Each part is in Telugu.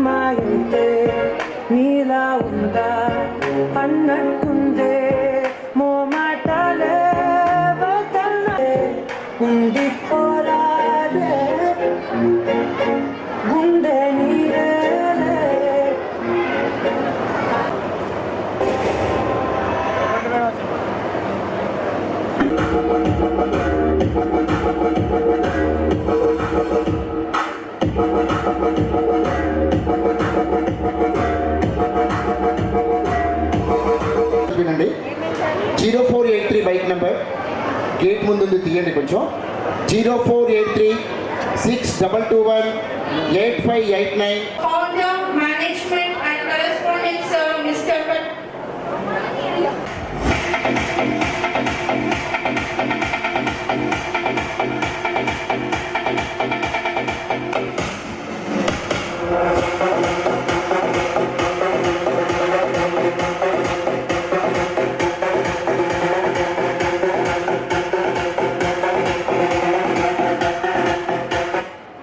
అమ్మాయితే నీలా ఉందా అన్నట్టుందే మోమాటాలే వదలే ఉండిపోరాదే గుండె నీరేలే వినండి 0483 బైక్ నెంబర్ గేట్ ముందు తీయండి కొంచెం 0483 6221 8589 Founder, Management and Correspondent Sir Mr.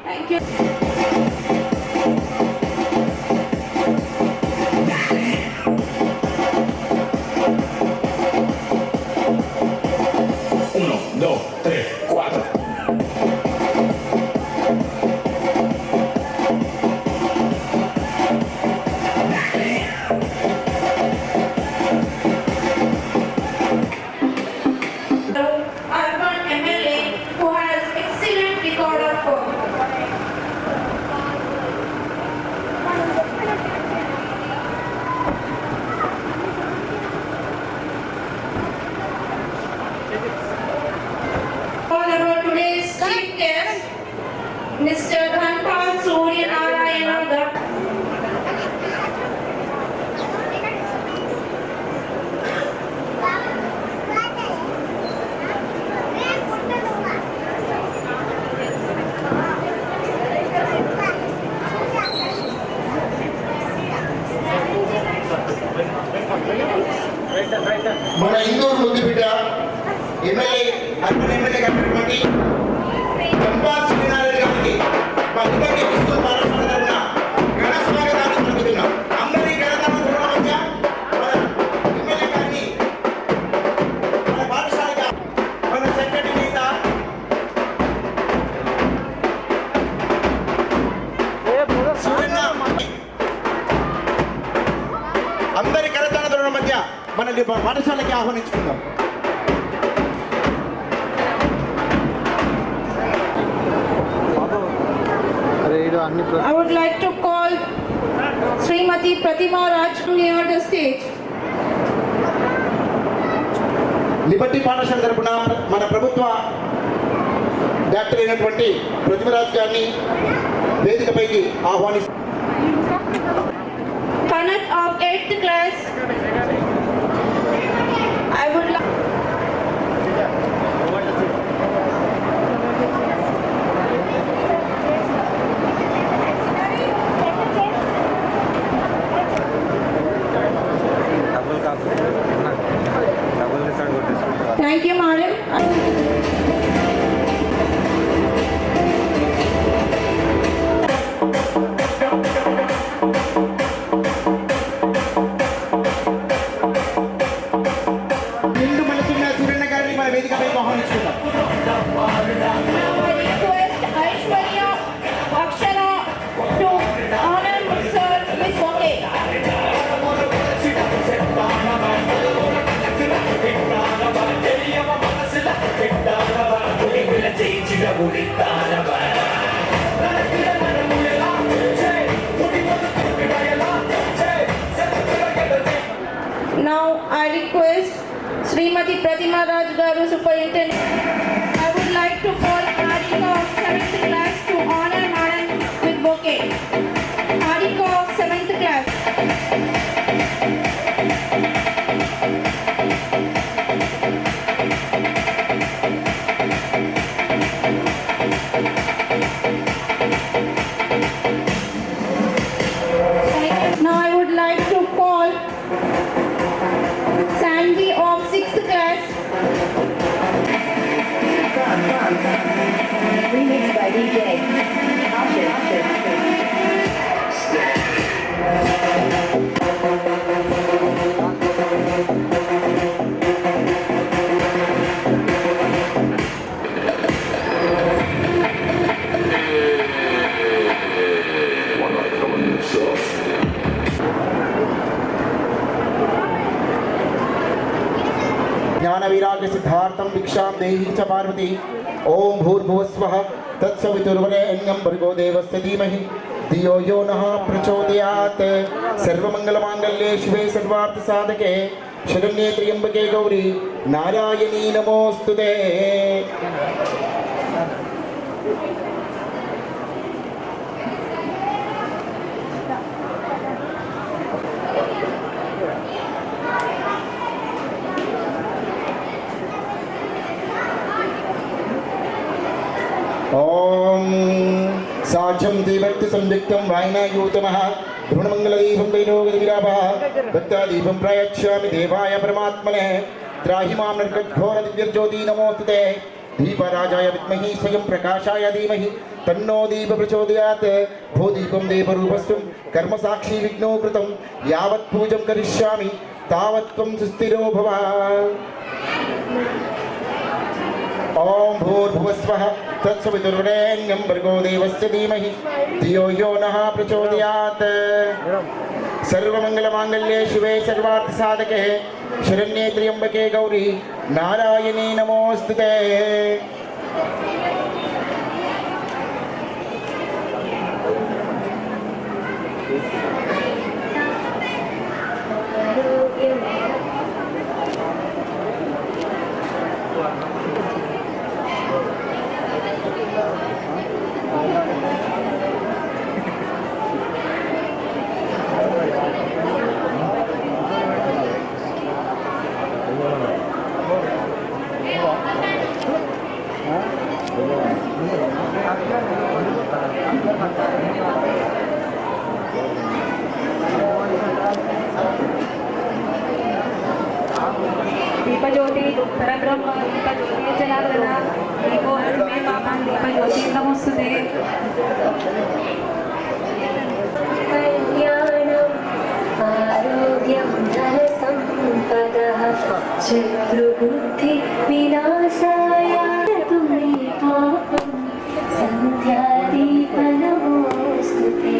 Thank you. Uno, dos, tres, cuatro. Urban MLA who has excellent record of work. All about today's chief guest, Mr. Dhanpal Surya Narayana Dutt. మన ఇందూరు ముద్దుబిడ్డ ఎమ్మెల్యే అర్బన్ ఎమ్మెల్యే గారినటువంటి ధన్పాల్ సూర్యనారాయణ గారికి మా ఇద్దరికి స్కూల్ పాఠశాల తరఫున ఘన స్వాగతాన్ని పలుకుతున్నాం. అందరి ఘనతమ ధృవ మధ్య మన ఎమ్మెల్యే గారిని మన పాఠశాలగా మన సెక్రటరీ నేత సూర్యన్న అందరి ఘనతమ ధృవ మధ్య మన పాఠశాలకి ఆహ్వానించుకుందాం. I would like to call Srimati Pratima Raj near the stage. Liberty పాఠశాల తరపున మన ప్రభుత్వ డాక్టర్ అయినటువంటి ప్రతిమరాజ్ గారిని వేదికపైకి ఆహ్వానిస్తాం. Kanat of 8th class. I would like Thank you, madam. నిండు మనసున్న సూర్యన్న గారిని మన వేదికపైకి ఆహ్వానించుకుందాం. I request Aishwarya Akshara to honor Sir with bouquet. Now I request Srimati Pratima Raj Garu Superintendent. I would like to call Harika of 7th class to honor Madam with bouquet. Harika of 7th class. Now I would like to call Sandy of 6th class. सिद्धार्थं भिक्षां देहि च पार्वती ओम भूर्भुवस्वः तत्सवितुर्वरेण्यं भर्गो देवस्य धीमहि धियो यो नः प्रचोदयात् सर्वमङ्गलमाङ्गल्ये शिवे सर्वार्थसाधके शरण्ये त्र्यम्बके गौरी नारायणी नमोऽस्तुते। ओम साक्षं दीपक्ति संयुक्तं वायनायूतमः ध्रुवमङ्गलदीपं वैरोगदिविराभः भक्तादीपं प्रयच्छामि देवाय परमात्मने त्राहि मां नरकघोरदिव्यज्योति नमोऽस्तुते। दीपराजाय विद्महे स्वयं प्रकाशाय धीमहि तन्नो दीप प्रचोदयात्। भूदीपं देवरूपस्त्वं कर्मसाक्षी विघ्नो कृतं यावत् पूजं करिष्यामि तावत् त्वं सुस्थिरो भव। ओम भूर्भुवस्वः तत्सवितुर्वरेण्यं भर्गो देवस्य धीमहि धियो यो नः प्रचोदयात्। सर्वमङ्गलमाङ्गल्ये शिवे सर्वार्थसाधके शरण्ये त्र्यम्बके गौरी नारायणी नमोऽस्तुते। दीपज्योति परब्रह्म दीपज्योति जनार्दन दीपो हरिमे पापान् दीपज्योति नमोस्तुते। कल्याणम् आरोग्यं धनसम्पदः शत्रुबुद्धिविनाशाय तुमे पापं सन्ध्यादीपनमोऽस्तुते।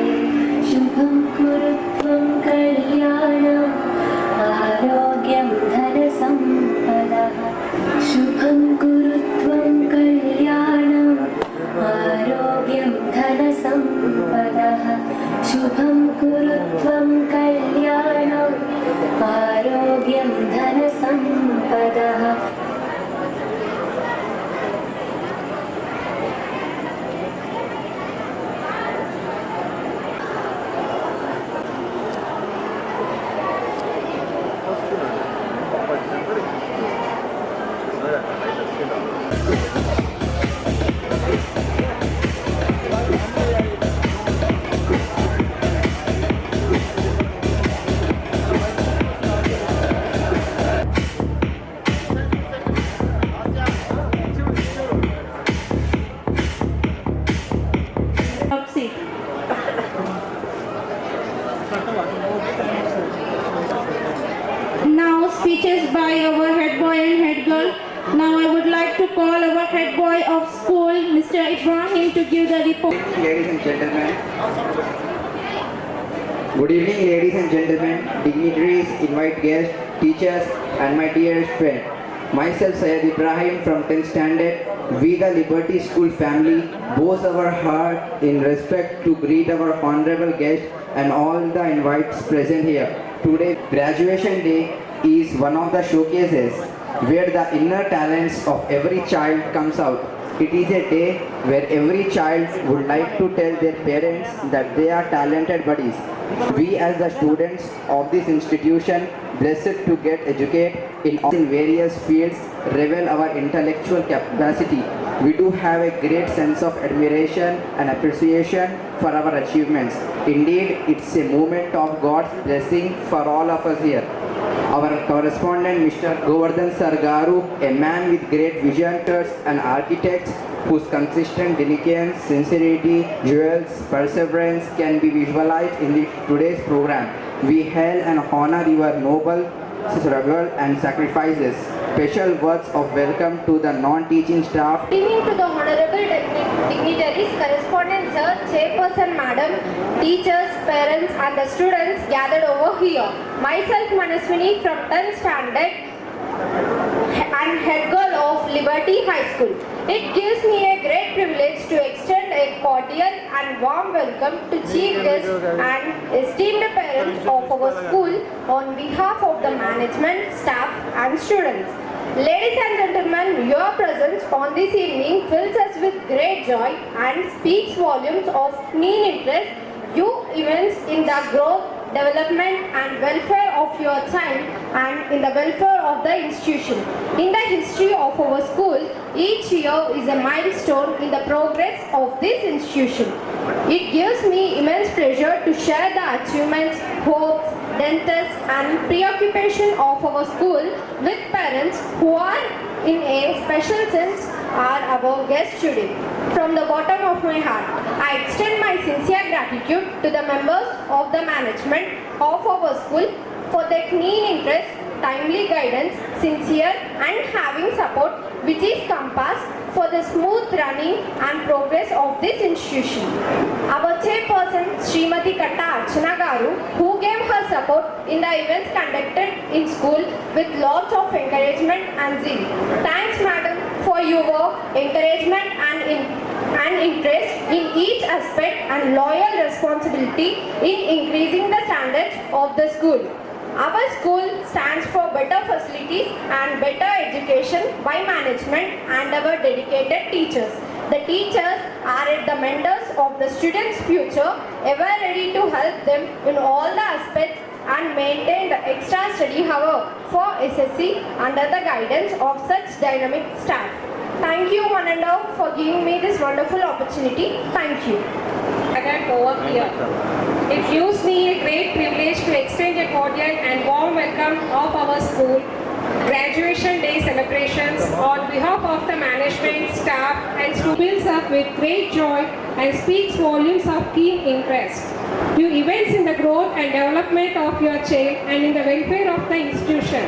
शुभं कुरु त्वं कल्याणम् आरोग्यं धनसम्पदः शुभं कुरु त्वं कल्याणम् आरोग्यं धनसम्पदः शुभं कुरु त्वं कल्याणम् आरोग्यं धनसम्पदः। Seat. Now speeches by our head boy and head girl. Now I would like to call our head boy of school, Mr. Ibrahim, to give the report. Ladies and gentlemen, good evening, ladies and gentlemen, dignitaries, invite guests, teachers, and my dearest friend. Myself, Syed Ibrahim from 10th standard. We, the Liberty School family, boast our heart in respect to greet our honorable guests and all the invites present here. Today, graduation day is one of the showcases where the inner talents of every child comes out. It is a day where every child would like to tell their parents that they are talented buddies. We as the students of this institution, blessed to get educated in various fields, reveal our intellectual capacity. We do have a great sense of admiration and appreciation for our achievements. Indeed, it's a moment of God's blessing for all of us here. Our correspondent, Mr. Govardhan Sargaru, a man with great vision and architects whose consistent diligence, sincerity, jewels, perseverance can be visualized in today's program. We hail and honor your noble struggle and sacrifices. Special words of welcome to the non-teaching staff. Good evening to the honorable dignitaries, correspondent sir, chairperson madam, teachers, parents and the students gathered over here. Myself Manaswini from 10th standard. and head girl of Liberty High School. It gives me a great privilege to extend a cordial and warm welcome to chief guests and esteemed parents of our school on behalf of the management, staff and students. Ladies and gentlemen, your presence on this evening fills us with great joy and speaks volumes of keen interest you events in the growth, development and welfare of your child and in the welfare of the institution. In the history of our school, each year is a milestone in the progress of this institution. It gives me immense pleasure to share the achievements, hopes, dentists and preoccupation of our school with parents who are in a special sense are our guests today. From the bottom of my heart, I extend my sincere gratitude to the members of the management of our school for their keen interest, timely guidance, sincere and having support which is compass for the smooth running and progress of this institution. Our chairperson Srimati Katta Archana Garu, who gave her support in the events conducted in school with lots of encouragement and zeal. Thanks madam for your encouragement and interest in each aspect and loyal responsibility in increasing the standards of the school. Our school stands for better facilities and better education by management and our dedicated teachers. The teachers are at the mentors of the students' future, ever ready to help them in all the aspects and maintain the extra study hour for SSC under the guidance of such dynamic staff. Thank you one and all for giving me this wonderful opportunity. Thank you. Over here. It gives me a great privilege to extend a cordial and warm welcome of our school graduation day celebrations on behalf of the management, staff and students up with great joy and speaks volumes of keen interest. You events in the growth and development of your child and in the welfare of the institution.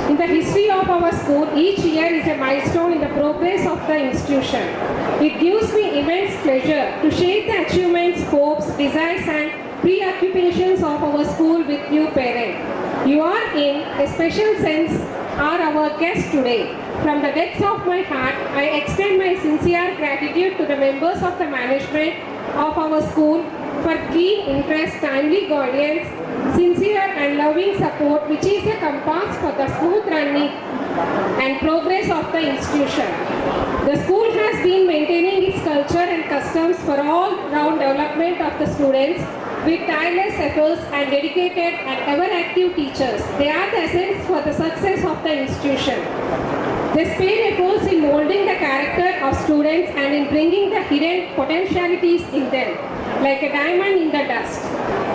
In the history of our school, each year is a milestone in the progress of the institution. It gives me immense pleasure to share the achievements, hopes, desires and preoccupations of our school with you parents. You are in a special sense are our guests today. From the depths of my heart, I extend my sincere gratitude to the members of the management of our school for keen interest, timely guidance, sincere and loving support which is a compass for the smooth running and progress of the institution. The school has been maintaining its culture and customs for all-round development of the students with tireless efforts and dedicated and ever-active teachers. They are the essence for the success of the institution. They spare efforts in molding the character of students and in bringing the hidden potentialities in them, like a diamond in the dust.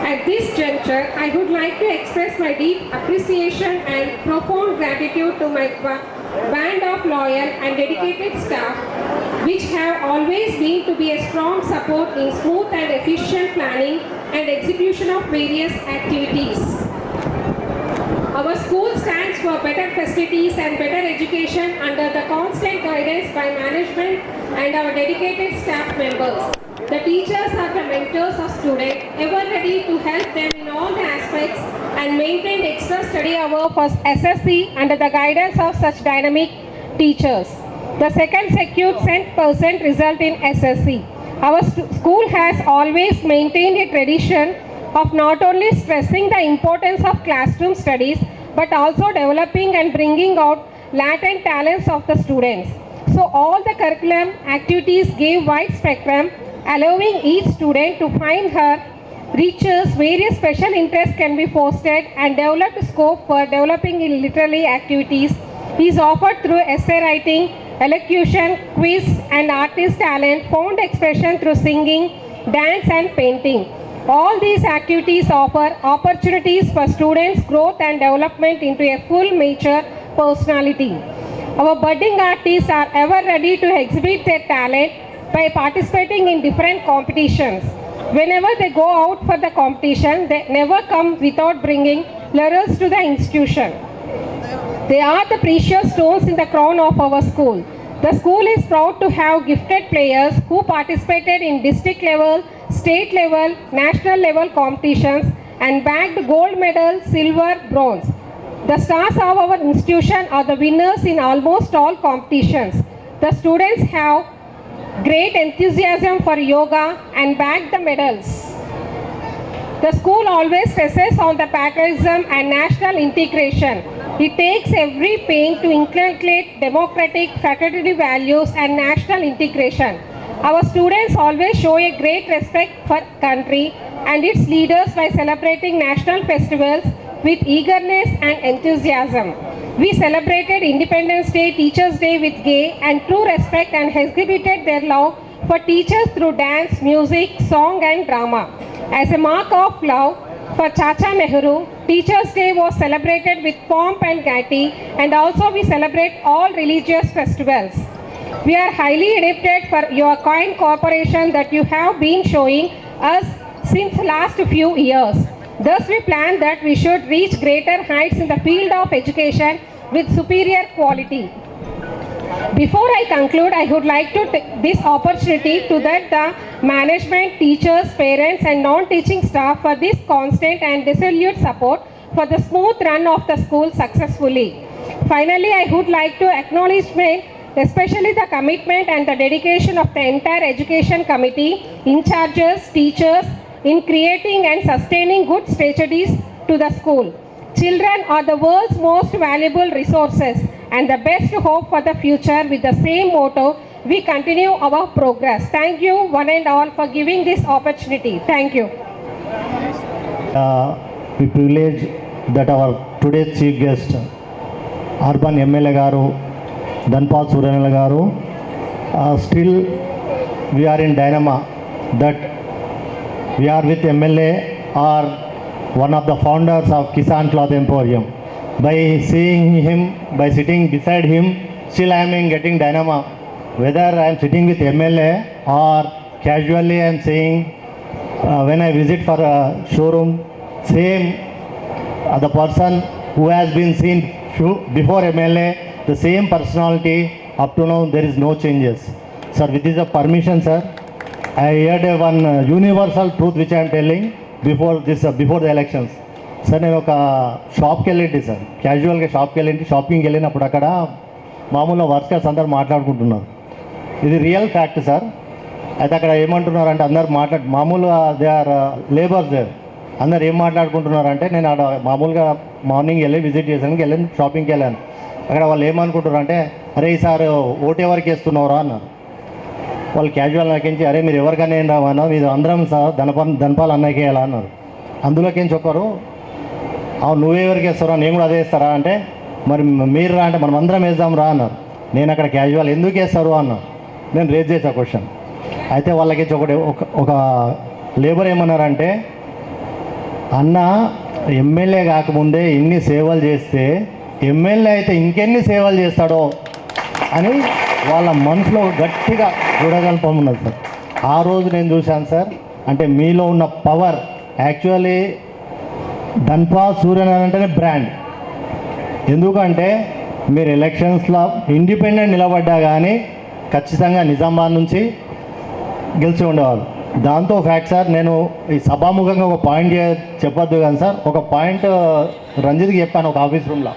At this juncture, I would like to express my deep appreciation and profound gratitude to my band of loyal and dedicated staff, which have always been to be a strong support in smooth and efficient planning and execution of various activities. Our school stands for better facilities and better education under the constant guidance by management and our dedicated staff members. The teachers are the mentors of students, ever ready to help them in all the aspects and maintain extra study hour for SSC under the guidance of such dynamic teachers. The second secured 100% result in SSC. Our school has always maintained a tradition of not only stressing the importance of classroom studies but also developing and bringing out latent talents of the students. So all the curriculum activities gave wide spectrum, allowing each student to find her riches. Various special interests can be fostered and developed scope for developing in literary activities is offered through essay writing, elocution, quiz and artist talent, found expression through singing, dance and painting. All these activities offer opportunities for students' growth and development into a full mature personality. Our budding artists are ever ready to exhibit their talent by participating in different competitions. Whenever they go out for the competition, they never come without bringing laurels to the institution. They are the precious stones in the crown of our school. The school is proud to have gifted players who participated in district level, state level, national level competitions and bagged gold medal, silver, bronze. The stars of our institution are the winners in almost all competitions. The students have great enthusiasm for yoga and bag the medals. The school always stresses on the patriotism and national integration. It takes every pain to inculcate democratic fraternity values and national integration. Our students always show a great respect for country and its leaders by celebrating national festivals with eagerness and enthusiasm. We celebrated Independence Day, Teachers' Day with gay and true respect and exhibited their love for teachers through dance, music, song and drama. As a mark of love for Chacha Nehru, Teachers' Day was celebrated with pomp and gaiety, and also we celebrate all religious festivals. We are highly indebted for your kind cooperation that you have been showing us since last few years. Thus, we plan that we should reach greater heights in the field of education with superior quality. Before I conclude, I would like to take this opportunity to thank the management, teachers, parents and non-teaching staff for this constant and resolute support for the smooth run of the school successfully. Finally, I would like to acknowledge especially the commitment and the dedication of the entire education committee, in charges, teachers, in creating and sustaining good strategies to the school. Children are the world's most valuable resources and the best hope for the future. With the same motto, we continue our progress. Thank you one and all for giving this opportunity. Thank you. We privilege that our today's chief guest, Urban MLA Garu, Dhanpal Suranala Garu, still we are in dilemma that we are with MLA or one of the founders of Kisan Cloth Emporium. By seeing him, by sitting beside him, still I am getting dilemma whether I am sitting with MLA or casually I am saying when I visit for a showroom, same the person who has been seen before MLA, the same personality, up to now there is no changes. Sir, with this permission, sir, I heard one universal truth which I am telling before the elections. Sir నేను ఒక షాప్కి వెళ్ళింటి సార్, క్యాజువల్గా షాప్కి వెళ్ళింటి, షాపింగ్కి వెళ్ళినప్పుడు అక్కడ మామూలుగా వర్కర్స్ అందరు మాట్లాడుకుంటున్నారు. ఇది రియల్ ఫ్యాక్ట్ సార్. అయితే అక్కడ ఏమంటున్నారంటే అందరు మామూలుగా దే ఆర్ లేబర్స్, అందరు ఏం మాట్లాడుకుంటున్నారంటే, నేను అక్కడ మామూలుగా మార్నింగ్ వెళ్ళి విజిట్ చేసాను, వెళ్ళాను షాపింగ్కి వెళ్ళాను. అక్కడ వాళ్ళు ఏమనుకుంటున్నారంటే, అరే ఈసారి ఓటు ఎవరికి వేస్తున్నారా అన్నారు. వాళ్ళు క్యాజువల్ నాకించి, అరే మీరు ఎవరికైనా ఏం రావన్నా, మీరు అందరం సార్ ధనపాల్ అన్నయ్యకి వేయాలా అన్నారు. అందులోకించి ఒకరు, అవును నువ్వెవరికి వేస్తారా, నేను కూడా అదే వేస్తారా అంటే, మరి మీరు రా అంటే మనం అందరం వేద్దాం రా అన్నారు. నేను అక్కడ క్యాజువల్ ఎందుకు వేస్తారు అన్నా, నేను రేజ్ చేసా క్వశ్చన్. అయితే వాళ్ళకి ఒక లేబర్ ఏమన్నారంటే, అన్న ఎమ్మెల్యే కాకముందే ఇన్ని సేవలు చేస్తే ఎమ్మెల్యే అయితే ఇంకెన్ని సేవలు చేస్తాడో అని వాళ్ళ మనసులో గట్టిగా గుడగల్పం ఉన్నది సార్. ఆ రోజు నేను చూశాను సార్. అంటే మీలో ఉన్న పవర్, యాక్చువల్లీ ధన్పాల్ సూర్యనారాయణ అంటేనే బ్రాండ్. ఎందుకంటే మీరు ఎలక్షన్స్లో ఇండిపెండెంట్ నిలబడ్డా కానీ ఖచ్చితంగా నిజామాబాద్ నుంచి గెలిచి ఉండేవాళ్ళు. దాంతో ఫ్యాక్ట్ సార్, నేను ఈ సభాముఖంగా ఒక పాయింట్ చెప్పొద్దు కానీ సార్, ఒక పాయింట్ రంజిత్కి చెప్పాను ఒక ఆఫీస్ రూమ్లో,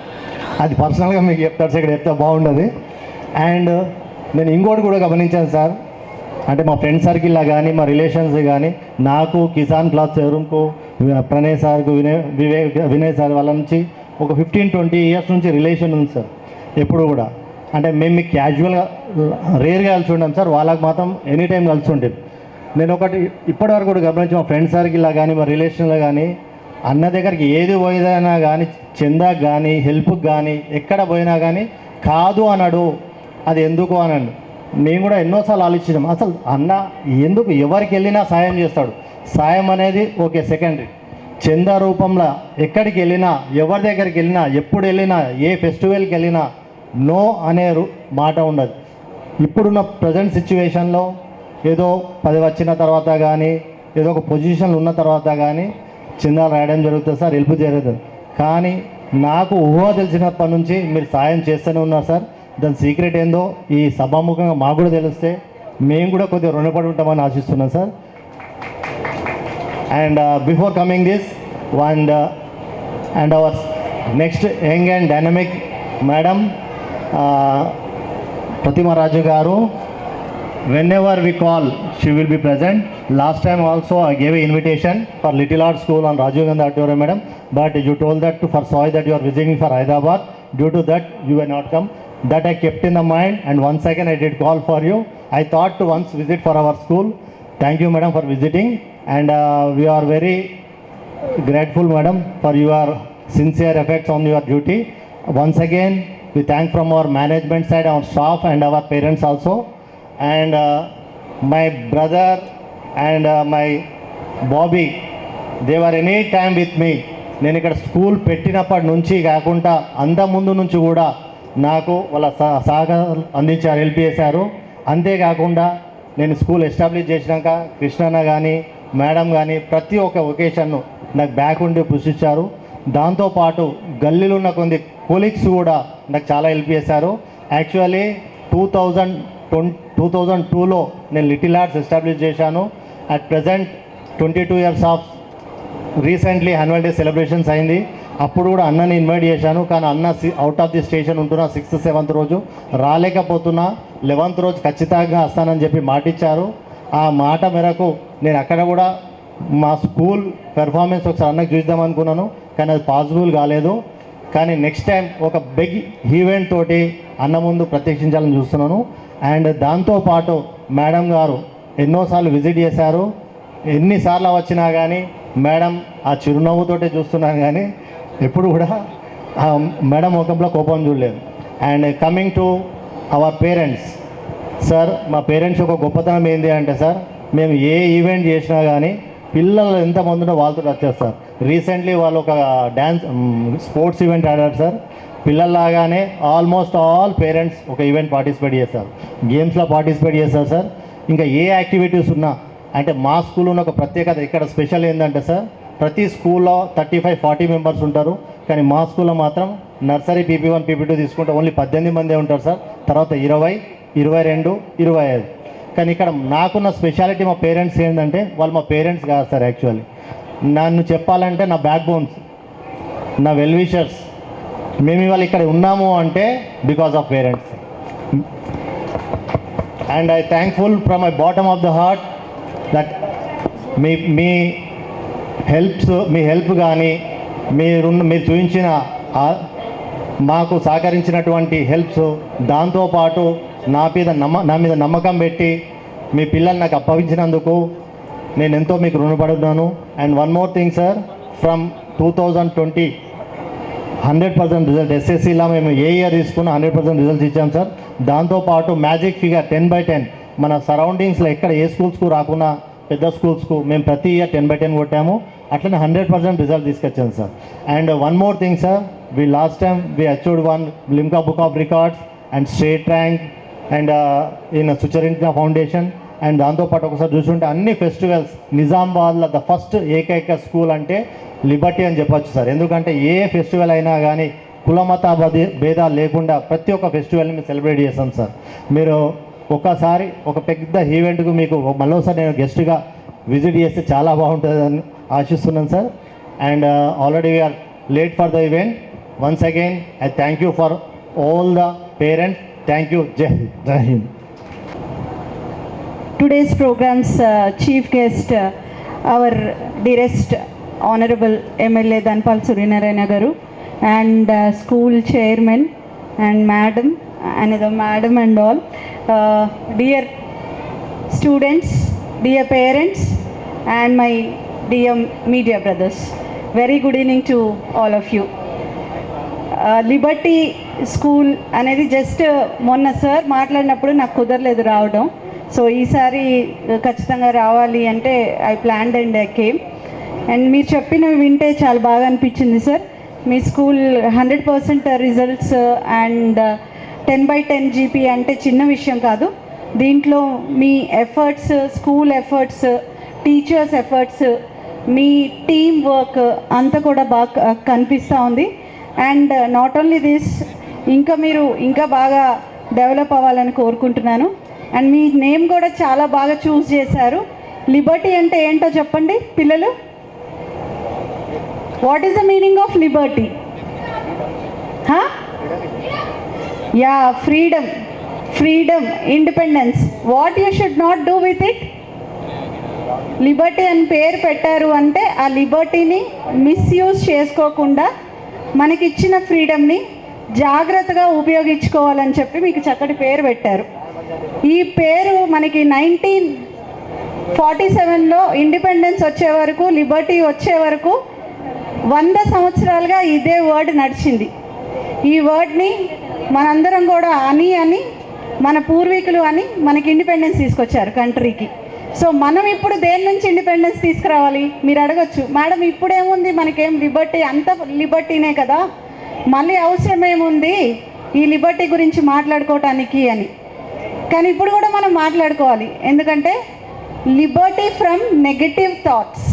అది పర్సనల్గా మీకు చెప్తారు సార్, ఇక్కడ చెప్తే బాగుండదు. అండ్ నేను ఇంకోటి కూడా గమనించాను సార్, అంటే మా ఫ్రెండ్ సర్కిల్లో కానీ మా రిలేషన్స్ కానీ నాకు కిసాన్ క్లాత్ షోరూమ్కు ప్రణయ్ సార్కు వినయ్ సార్ వాళ్ళ నుంచి ఒక 15-20 ఇయర్స్ నుంచి రిలేషన్ ఉంది సార్. ఎప్పుడు కూడా అంటే మేము మీకు క్యాజువల్గా రేర్గా కలిసి ఉంటాం సార్, వాళ్ళకి మాత్రం ఎనీ టైం కలిసి ఉంటాం. నేను ఒకటి ఇప్పటివరకు కూడా గమనించి మా ఫ్రెండ్ సర్కిల్లో కానీ మా రిలేషన్లో కానీ అన్న దగ్గరికి ఏది పోయినా కానీ, చందాకి కానీ హెల్ప్కి కానీ ఎక్కడ పోయినా కానీ కాదు అన్నాడు, అది ఎందుకు అనండి. మేము కూడా ఎన్నోసార్లు ఆలోచించాం, అసలు అన్న ఎందుకు ఎవరికి వెళ్ళినా సాయం చేస్తాడు. సాయం అనేది ఓకే సెకండరీ, చందా రూపంలో ఎక్కడికి వెళ్ళినా, ఎవరి దగ్గరికి వెళ్ళినా, ఎప్పుడు వెళ్ళినా, ఏ ఫెస్టివల్కి వెళ్ళినా నో అనే మాట ఉండదు. ఇప్పుడున్న ప్రజెంట్ సిచ్యువేషన్లో ఏదో 10 వచ్చిన తర్వాత కానీ, ఏదో ఒక పొజిషన్లో ఉన్న తర్వాత కానీ చందాలు రాయడం జరుగుతుంది సార్, హెల్ప్ జరుగుతుంది. కానీ నాకు ఊహ తెలిసినప్పటి నుంచి మీరు సాయం చేస్తూనే ఉన్నారు సార్. దాని సీక్రెట్ ఏందో ఈ సభాముఖంగా మాకు కూడా తెలిస్తే మేము కూడా కొద్దిగా రుణపడి ఉంటామని ఆశిస్తున్నాం sir. And before coming this and our next young and dynamic madam Pratima Raju గారు. Whenever we call, she will be present. Last time also I gave an invitation for Little Art School on Rajiv Gandhi Auditorium, madam. But you told that for Soy that you are visiting for Hyderabad. Due to that, you were not come. That I kept in the mind, and once again I did call for you. I thought to once visit for our school. Thank you, madam, for visiting, and we are very grateful, madam, for your sincere efforts on your duty. Once again, we thank from our management side, our staff, and our parents also. And my brother and my Bobby, they were any time with me. నేను ఇక్కడ స్కూల్ పెట్టినప్పటి నుంచి కాకుండా అంత ముందు నుంచి కూడా నాకు వాళ్ళ సహకారం అందించారు, హెల్ప్ చేశారు. అంతేకాకుండా నేను స్కూల్ ఎస్టాబ్లిష్ చేసినాక కృష్ణన్న కానీ మేడం కానీ ప్రతి ఒక్క ఒకేషన్ను నాకు బ్యాక్ ఉండి పుష్టించారు. దాంతోపాటు గల్లీలో ఉన్న కొన్ని కొలీగ్స్ కూడా నాకు చాలా హెల్ప్ చేశారు. యాక్చువల్లీ 2002లో నేను లిటిల్ ఆర్ట్స్ ఎస్టాబ్లిష్ చేశాను. At present 22 years of recently annual day celebrations అయింది. అప్పుడు కూడా అన్నని ఇన్వైట్ చేశాను, కానీ అన్న అవుట్ ఆఫ్ ది స్టేషన్ ఉంటున్నా 6th, 7th రోజు రాలేకపోతున్నా. 11th రోజు ఖచ్చితంగా వస్తానని చెప్పి మాటిచ్చారు. ఆ మాట మేరకు నేను అక్కడ కూడా మా స్కూల్ పెర్ఫార్మెన్స్ ఒకసారి అన్నకు చూద్దాం అనుకున్నాను, కానీ అది పాసిబుల్ కాలేదు. కానీ నెక్స్ట్ టైం ఒక బిగ్ ఈవెంట్ తోటి అన్న ముందు ప్రత్యక్షించాలని చూస్తున్నాను. అండ్ దాంతోపాటు మేడం గారు ఎన్నోసార్లు విజిట్ చేశారు. ఎన్నిసార్లు వచ్చినా కానీ మేడం ఆ చిరునవ్వుతోటే చూస్తున్నాను, కానీ ఎప్పుడు కూడా మేడం ముఖంలో కోపం చూడలేదు. And coming to our parents, sir మా పేరెంట్స్ ఒక గొప్పతనం ఏంటి అంటే సార్, మేము ఏ ఈవెంట్ చేసినా కానీ పిల్లలు ఎంతమంది ఉందో వాళ్ళతో వచ్చేస్తారు. రీసెంట్లీ వాళ్ళు ఒక డ్యాన్స్ స్పోర్ట్స్ ఈవెంట్ ఆడారు సార్. పిల్లల్లాగానే ఆల్మోస్ట్ ఆల్ పేరెంట్స్ ఒక ఈవెంట్ పార్టిసిపేట్ చేస్తారు, గేమ్స్లో పార్టిసిపేట్ చేస్తారు సార్. ఇంకా ఏ యాక్టివిటీస్ ఉన్నా అంటే మా స్కూల్లో ఉన్న ఒక ప్రత్యేకత ఇక్కడ స్పెషల్ ఏంటంటే సార్, ప్రతి స్కూల్లో 35-40 మెంబర్స్ ఉంటారు, కానీ మా స్కూల్లో మాత్రం నర్సరీ PP1, PP2 తీసుకుంటే ఓన్లీ 18 మందే ఉంటారు సార్. తర్వాత 20, 22, 25. కానీ ఇక్కడ నాకున్న స్పెషాలిటీ మా పేరెంట్స్ ఏంటంటే, వాళ్ళు మా పేరెంట్స్ కాదు సార్. యాక్చువల్లీ నన్ను చెప్పాలంటే నా బ్యాక్ బోన్స్, నా వెల్ విషర్స్. మేము ఇవాళ ఇక్కడ ఉన్నాము అంటే because of parents. And I thankful from my bottom of the heart that me help కానీ మీరు చూపించిన మాకు సహకరించినటువంటి హెల్ప్స్, దాంతోపాటు నా మీద నమ్మకం పెట్టి మీ పిల్లల్ని నాకు అప్పగించినందుకు నేను ఎంతో మీకు రుణపడుతున్నాను. And one more thing sir, from 2020 100% result SSCలో మేము ఏ ఇయర్ తీసుకున్నా 100% రిజల్ట్స్ ఇచ్చాం సార్. దాంతోపాటు మ్యాజిక్ ఫిగర్ 10/10 మన సరౌండింగ్స్లో ఎక్కడ ఏ స్కూల్స్కు రాకున్నా పెద్ద స్కూల్స్కు మేము ప్రతి ఇయర్ 10/10 కొట్టాము. అట్లనే 100% రిజల్ట్ తీసుకొచ్చాను sir. And one more thing sir, last time we achieved 1 Limca book of records and state rank and in సుచరించిన ఫౌండేషన్. అండ్ దాంతోపాటు ఒకసారి చూసుకుంటే అన్ని ఫెస్టివల్స్ నిజామాబాద్లో ద ఫస్ట్ ఏకైక స్కూల్ అంటే లిబర్టీ అని చెప్పొచ్చు సార్. ఎందుకంటే ఏ ఫెస్టివల్ అయినా కానీ కులమత భేదాలు లేకుండా ప్రతి ఒక్క ఫెస్టివల్ని మేము సెలబ్రేట్ చేస్తాం సార్. మీరు ఒకసారి ఒక పెద్ద ఈవెంట్కు మీకు మళ్ళీసారి నేను గెస్ట్గా విజిట్ చేస్తే చాలా బాగుంటుందని ఆశిస్తున్నాను sir. And already we are late for the event. Once again I thank you for all the parents. Thank you. Jai Hind. Today's program's chief guest, our dearest Honorable MLA Dhanpal Suryanarayana Garu, and school chairman and madam, another madam and all. Dear students, dear parents, and my dear media brothers, very good evening to all of you. Liberty school అనేది జస్ట్ మొన్న సార్ మాట్లాడినప్పుడు నాకు కుదరలేదు రావడం. సో ఈసారి ఖచ్చితంగా రావాలి అంటే I planned and I came. And మీరు చెప్పినవి వింటే చాలా బాగా అనిపించింది సార్. మీ స్కూల్ 100% రిజల్ట్స్ అండ్ 10/10 GP అంటే చిన్న విషయం కాదు. దీంట్లో మీ efforts, school efforts, teachers efforts, మీ టీమ్ వర్క్ అంతా కూడా బాగా కనిపిస్తూ ఉంది. అండ్ నాట్ ఓన్లీ దిస్, మీరు ఇంకా బాగా డెవలప్ అవ్వాలని కోరుకుంటున్నాను. అండ్ మీ నేమ్ కూడా చాలా బాగా చూస్ చేశారు. లిబర్టీ అంటే ఏంటో చెప్పండి పిల్లలు. What is the meaning of Liberty? Yeah, freedom, independence. What you should not do with it? Liberty అని పేరు పెట్టారు అంటే ఆ లిబర్టీని మిస్యూజ్ చేసుకోకుండా మనకిచ్చిన ఫ్రీడమ్ని జాగ్రత్తగా ఉపయోగించుకోవాలని చెప్పి మీకు చక్కటి పేరు పెట్టారు. ఈ పేరు మనకి 1947లో ఇండిపెండెన్స్ వచ్చే వరకు, లిబర్టీ వచ్చే వరకు 100 సంవత్సరాలుగా ఇదే వర్డ్ నడిచింది. ఈ వర్డ్ని మనందరం కూడా అని మన పూర్వీకులు అని మనకి ఇండిపెండెన్స్ తీసుకొచ్చారు కంట్రీకి. సో మనం ఇప్పుడు దేని నుంచి ఇండిపెండెన్స్ తీసుకురావాలి? మీరు అడగచ్చు, మేడం ఇప్పుడేముంది మనకేం లిబర్టీ, అంత లిబర్టీనే కదా, మళ్ళీ అవసరం ఏముంది ఈ లిబర్టీ గురించి మాట్లాడుకోవటానికి అని. కానీ ఇప్పుడు కూడా మనం మాట్లాడుకోవాలి. ఎందుకంటే లిబర్టీ ఫ్రమ్ నెగటివ్ థాట్స్,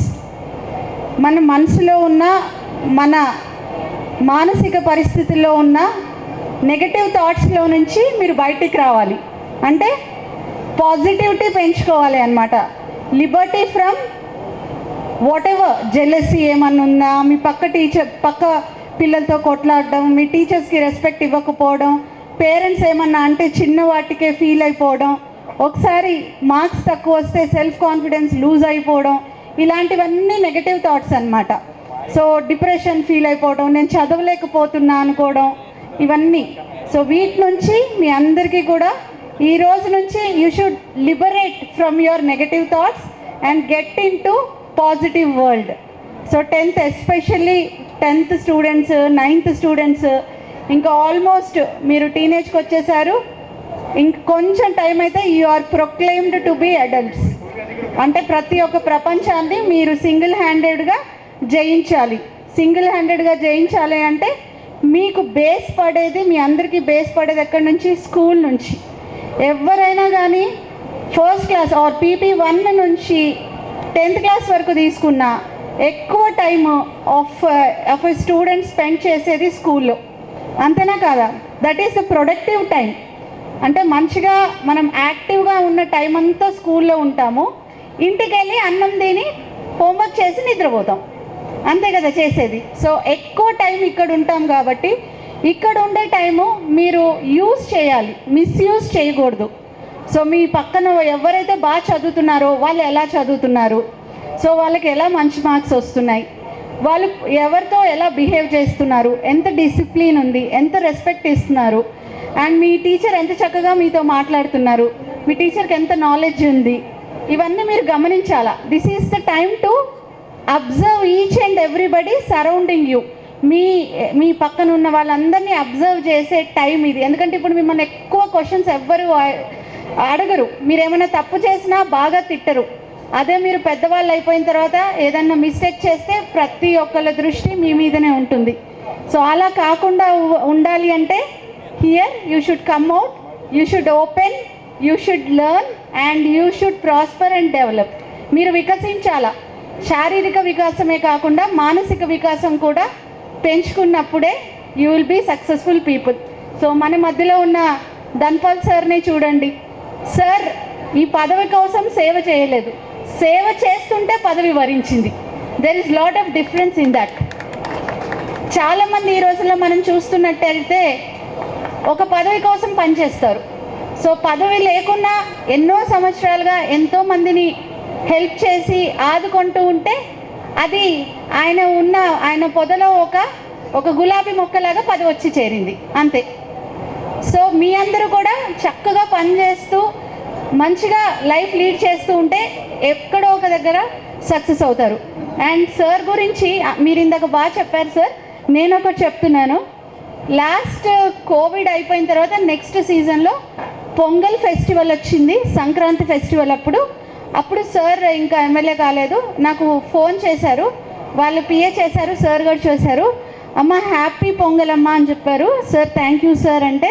మన మనసులో ఉన్న, మన మానసిక పరిస్థితుల్లో ఉన్న నెగటివ్ థాట్స్లో నుంచి మీరు బయటికి రావాలి. అంటే పాజిటివిటీ పెంచుకోవాలి అన్నమాట. Liberty from what ever, jealousy ఏమన్నా ఉన్నా, మీ పక్క పిల్లలతో కొట్లాడడం, మీ టీచర్స్కి రెస్పెక్ట్ ఇవ్వకపోవడం, పేరెంట్స్ ఏమన్నా అంటే చిన్న వాటికే ఫీల్ అయిపోవడం, ఒకసారి మార్క్స్ తక్కువ వస్తే సెల్ఫ్ కాన్ఫిడెన్స్ లూజ్ అయిపోవడం, ఇలాంటివన్నీ నెగటివ్ థాట్స్ అన్నమాట. సో డిప్రెషన్ ఫీల్ అయిపోవడం, నేను చదవలేకపోతున్నా అనుకోవడం, ఇవన్నీ. సో వీటి నుంచి మీ అందరికీ కూడా ఈ రోజు నుంచి you should liberate from your negative thoughts and get in to positive world. So 10th, especially 10th students, 9th students, ఇంకా ఆల్మోస్ట్ మీరు టీనేజ్కి వచ్చేసారు. ఇంకొంచెం టైం అయితే you are proclaimed to be adults. అంటే ప్రతి ఒక్క ప్రపంచాన్ని మీరు సింగిల్ హ్యాండెడ్గా జయించాలి అంటే మీకు బేస్ పడేది, మీ అందరికీ బేస్ పడేది ఎక్కడి నుంచి? స్కూల్ నుంచి. ఎవరైనా కానీ ఫస్ట్ క్లాస్ ఆర్ PP1 నుంచి 10th క్లాస్ వరకు తీసుకున్న ఎక్కువ టైమ్ ఆఫ్ స్టూడెంట్స్ స్పెండ్ చేసేది స్కూల్లో, అంతేనా కాదా? That is the productive time. అంటే మంచిగా మనం యాక్టివ్గా ఉన్న టైం అంతా స్కూల్లో ఉంటాము. ఇంటికి వెళ్ళి అన్నం తిని హోంవర్క్ చేసి నిద్రపోతాం, అంతే కదా చేసేది. సో ఎక్కువ టైం ఇక్కడ ఉంటాం కాబట్టి ఇక్కడ ఉండే టైము మీరు యూజ్ చేయాలి, మిస్యూజ్ చేయకూడదు. సో మీ పక్కన ఎవరైతే బాగా చదువుతున్నారో వాళ్ళు ఎలా చదువుతున్నారు, సో వాళ్ళకి ఎలా మంచి మార్క్స్ వస్తున్నాయి, వాళ్ళు ఎవరితో ఎలా బిహేవ్ చేస్తున్నారు, ఎంత డిసిప్లిన్ ఉంది, ఎంత రెస్పెక్ట్ ఇస్తున్నారు, అండ్ మీ టీచర్ ఎంత చక్కగా మీతో మాట్లాడుతున్నారు, మీ టీచర్కి ఎంత నాలెడ్జ్ ఉంది, ఇవన్నీ మీరు గమనించాలా. This is the time to observe each and everybody surrounding you. మీ పక్కన ఉన్న వాళ్ళందరినీ అబ్జర్వ్ చేసే టైం ఇది. ఎందుకంటే ఇప్పుడు మిమ్మల్ని ఎక్కువ క్వశ్చన్స్ ఎవ్వరు అడగరు, మీరు ఏమైనా తప్పు చేసినా బాగా తిట్టరు. అదే మీరు పెద్దవాళ్ళు అయిపోయిన తర్వాత ఏదన్నా మిస్టేక్ చేస్తే ప్రతి ఒక్కళ్ళ దృష్టి మీ మీదనే ఉంటుంది. సో అలా కాకుండా ఉండాలి అంటే here you should come out, you should open, you should learn and you should prosper and develop. మీరు వికసించాలా. శారీరక వికాసమే కాకుండా మానసిక వికాసం కూడా పెంచుకున్నప్పుడే you will be successful people. So మన మధ్యలో ఉన్న ధన్పాల్ సార్ని చూడండి. సార్ ఈ పదవి కోసం సేవ చేయలేదు, సేవ చేస్తుంటే పదవి వరించింది. There is lot of difference in that. చాలామంది ఈ రోజుల్లో మనం చూస్తున్నట్టయితే ఒక పదవి కోసం పనిచేస్తారు. సో పదవి లేకున్నా ఎన్నో సంవత్సరాలుగా ఎంతోమందిని హెల్ప్ చేసి ఆదుకుంటూ ఉంటే అది ఆయన పొదలో ఒక గులాబీ మొక్కలాగా పదవి వచ్చి చేరింది, అంతే. సో మీ అందరూ కూడా చక్కగా పనిచేస్తూ మంచిగా లైఫ్ లీడ్ చేస్తూ ఉంటే ఎక్కడో ఒక దగ్గర సక్సెస్ అవుతారు. అండ్ సార్ గురించి మీరు ఇందాక బాగా చెప్పారు సార్. నేను ఒకటి చెప్తున్నాను. లాస్ట్ కోవిడ్ అయిపోయిన తర్వాత నెక్స్ట్ సీజన్లో పొంగల్ ఫెస్టివల్ వచ్చింది, సంక్రాంతి ఫెస్టివల్. అప్పుడు సార్ ఇంకా ఎమ్మెల్యే కాలేదు, నాకు ఫోన్ చేశారు, వాళ్ళు పిఏ చేశారు, సార్ గారు చేశారు. అమ్మ హ్యాపీ పొంగల్ అమ్మ అని చెప్పారు. సార్ థ్యాంక్ యూ సార్ అంటే,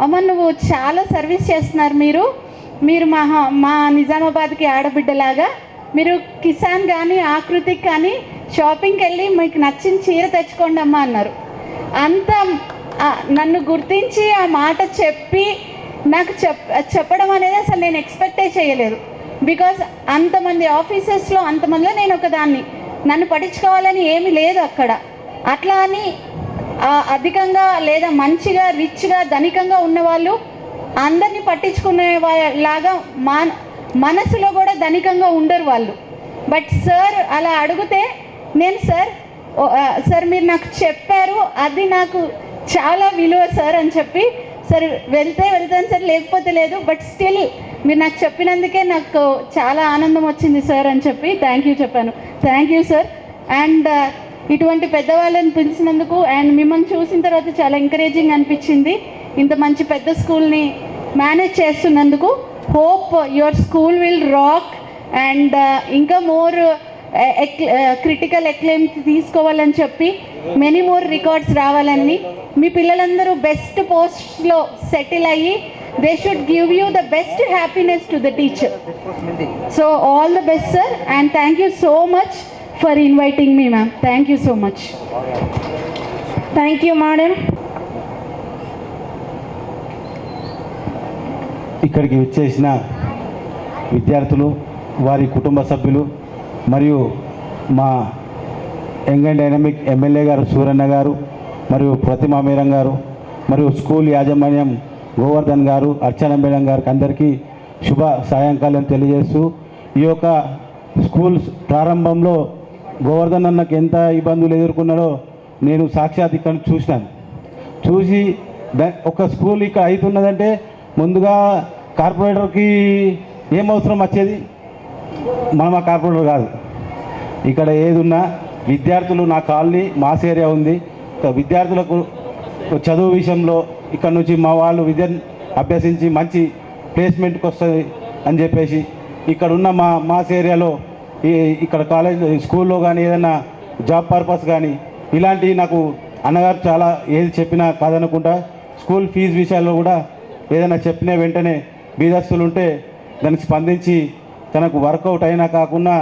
అమ్మ నువ్వు చాలా సర్వీస్ చేస్తున్నారు, మీరు మా నిజామాబాద్కి ఆడబిడ్డలాగా, మీరు కిసాన్ కానీ ఆకృతికి కానీ షాపింగ్కి వెళ్ళి మీకు నచ్చిన చీర తెచ్చుకోండి అమ్మ అన్నారు. అంత నన్ను గుర్తించి ఆ మాట చెప్పి నాకు చెప్పడం అనేది అసలు నేను ఎక్స్పెక్టే చేయలేదు. బికాజ్ అంతమంది ఆఫీసెస్లో అంతమందిలో నేను ఒకదాన్ని, నన్ను పట్టించుకోవాలని ఏమీ లేదు అక్కడ. అట్లా అని అధికంగా లేదా మంచిగా రిచ్గా ధనికంగా ఉన్నవాళ్ళు అందరినీ పట్టించుకునే లాగా మనసులో కూడా ధనికంగా ఉండరు వాళ్ళు. బట్ సార్ అలా అడిగితే నేను సార్ మీరు నాకు చెప్పారు, అది నాకు చాలా విలువ సార్ అని చెప్పి, సార్ వెళ్తాను సార్, లేకపోతే లేదు, బట్ స్టిల్ మీరు నాకు చెప్పినందుకే నాకు చాలా ఆనందం వచ్చింది సార్ అని చెప్పి థ్యాంక్ యూ చెప్పాను. Thank you sir. అండ్ ఇటువంటి పెద్దవాళ్ళని పిలిచినందుకు అండ్ మిమ్మల్ని చూసిన తర్వాత చాలా ఎంకరేజింగ్ అనిపించింది. ఇంత మంచి పెద్ద స్కూల్ని మేనేజ్ చేస్తున్నందుకు. Hope your school will rock and ఇంకా మోర్ క్రిటికల్ ఎక్లెయిమ్ తీసుకోవాలని చెప్పి మెనీ మోర్ రికార్డ్స్ రావాలని, మీ పిల్లలందరూ బెస్ట్ పోస్ట్స్లో సెటిల్ అయ్యి they should give you the best happiness to the teacher. So all the best sir and thank you so much for inviting me ma'am. Thank you so much. Thank you madam. ఇక్కడికి వచ్చేసిన విద్యార్థులు, వారి కుటుంబ సభ్యులు మరియు మా యంగ్ అండ్ డైనమిక్ ఎమ్మెల్యే గారు సూరన్న గారు మరియు ప్రతిమా మేడం గారు మరియు స్కూల్ యాజమాన్యం గోవర్ధన్ గారు, అర్చన మేడం గారికి అందరికీ శుభ సాయంకాలం తెలియజేస్తూ, ఈ యొక్క స్కూల్ ప్రారంభంలో గోవర్ధన్ అన్నకు ఎంత ఇబ్బందులు ఎదుర్కొన్నాడో నేను సాక్షాత్ ఇక్కడ చూసి ఒక స్కూల్ ఇక్కడ అవుతున్నదంటే ముందుగా కార్పొరేటర్కి ఏం అవసరం వచ్చేది, మనం ఆ కార్పొరేటర్ కాదు. ఇక్కడ ఏది ఉన్నా విద్యార్థులు, నా కాలనీ మాస్ ఏరియా ఉంది, విద్యార్థులకు చదువు విషయంలో ఇక్కడ నుంచి మా వాళ్ళు విద్యను అభ్యసించి మంచి ప్లేస్మెంట్కి వస్తుంది అని చెప్పేసి ఇక్కడ ఉన్న మాస్ ఏరియాలో ఇక్కడ కాలేజ్ స్కూల్లో కానీ ఏదైనా జాబ్ పర్పస్ కానీ ఇలాంటివి నాకు అన్నగారు చాలా ఏది చెప్పినా కాదనుకుంటా. స్కూల్ ఫీజు విషయాల్లో కూడా ఏదైనా చెప్పిన వెంటనే బీదస్తులు ఉంటే దానికి స్పందించి తనకు వర్కౌట్ అయినా కాకుండా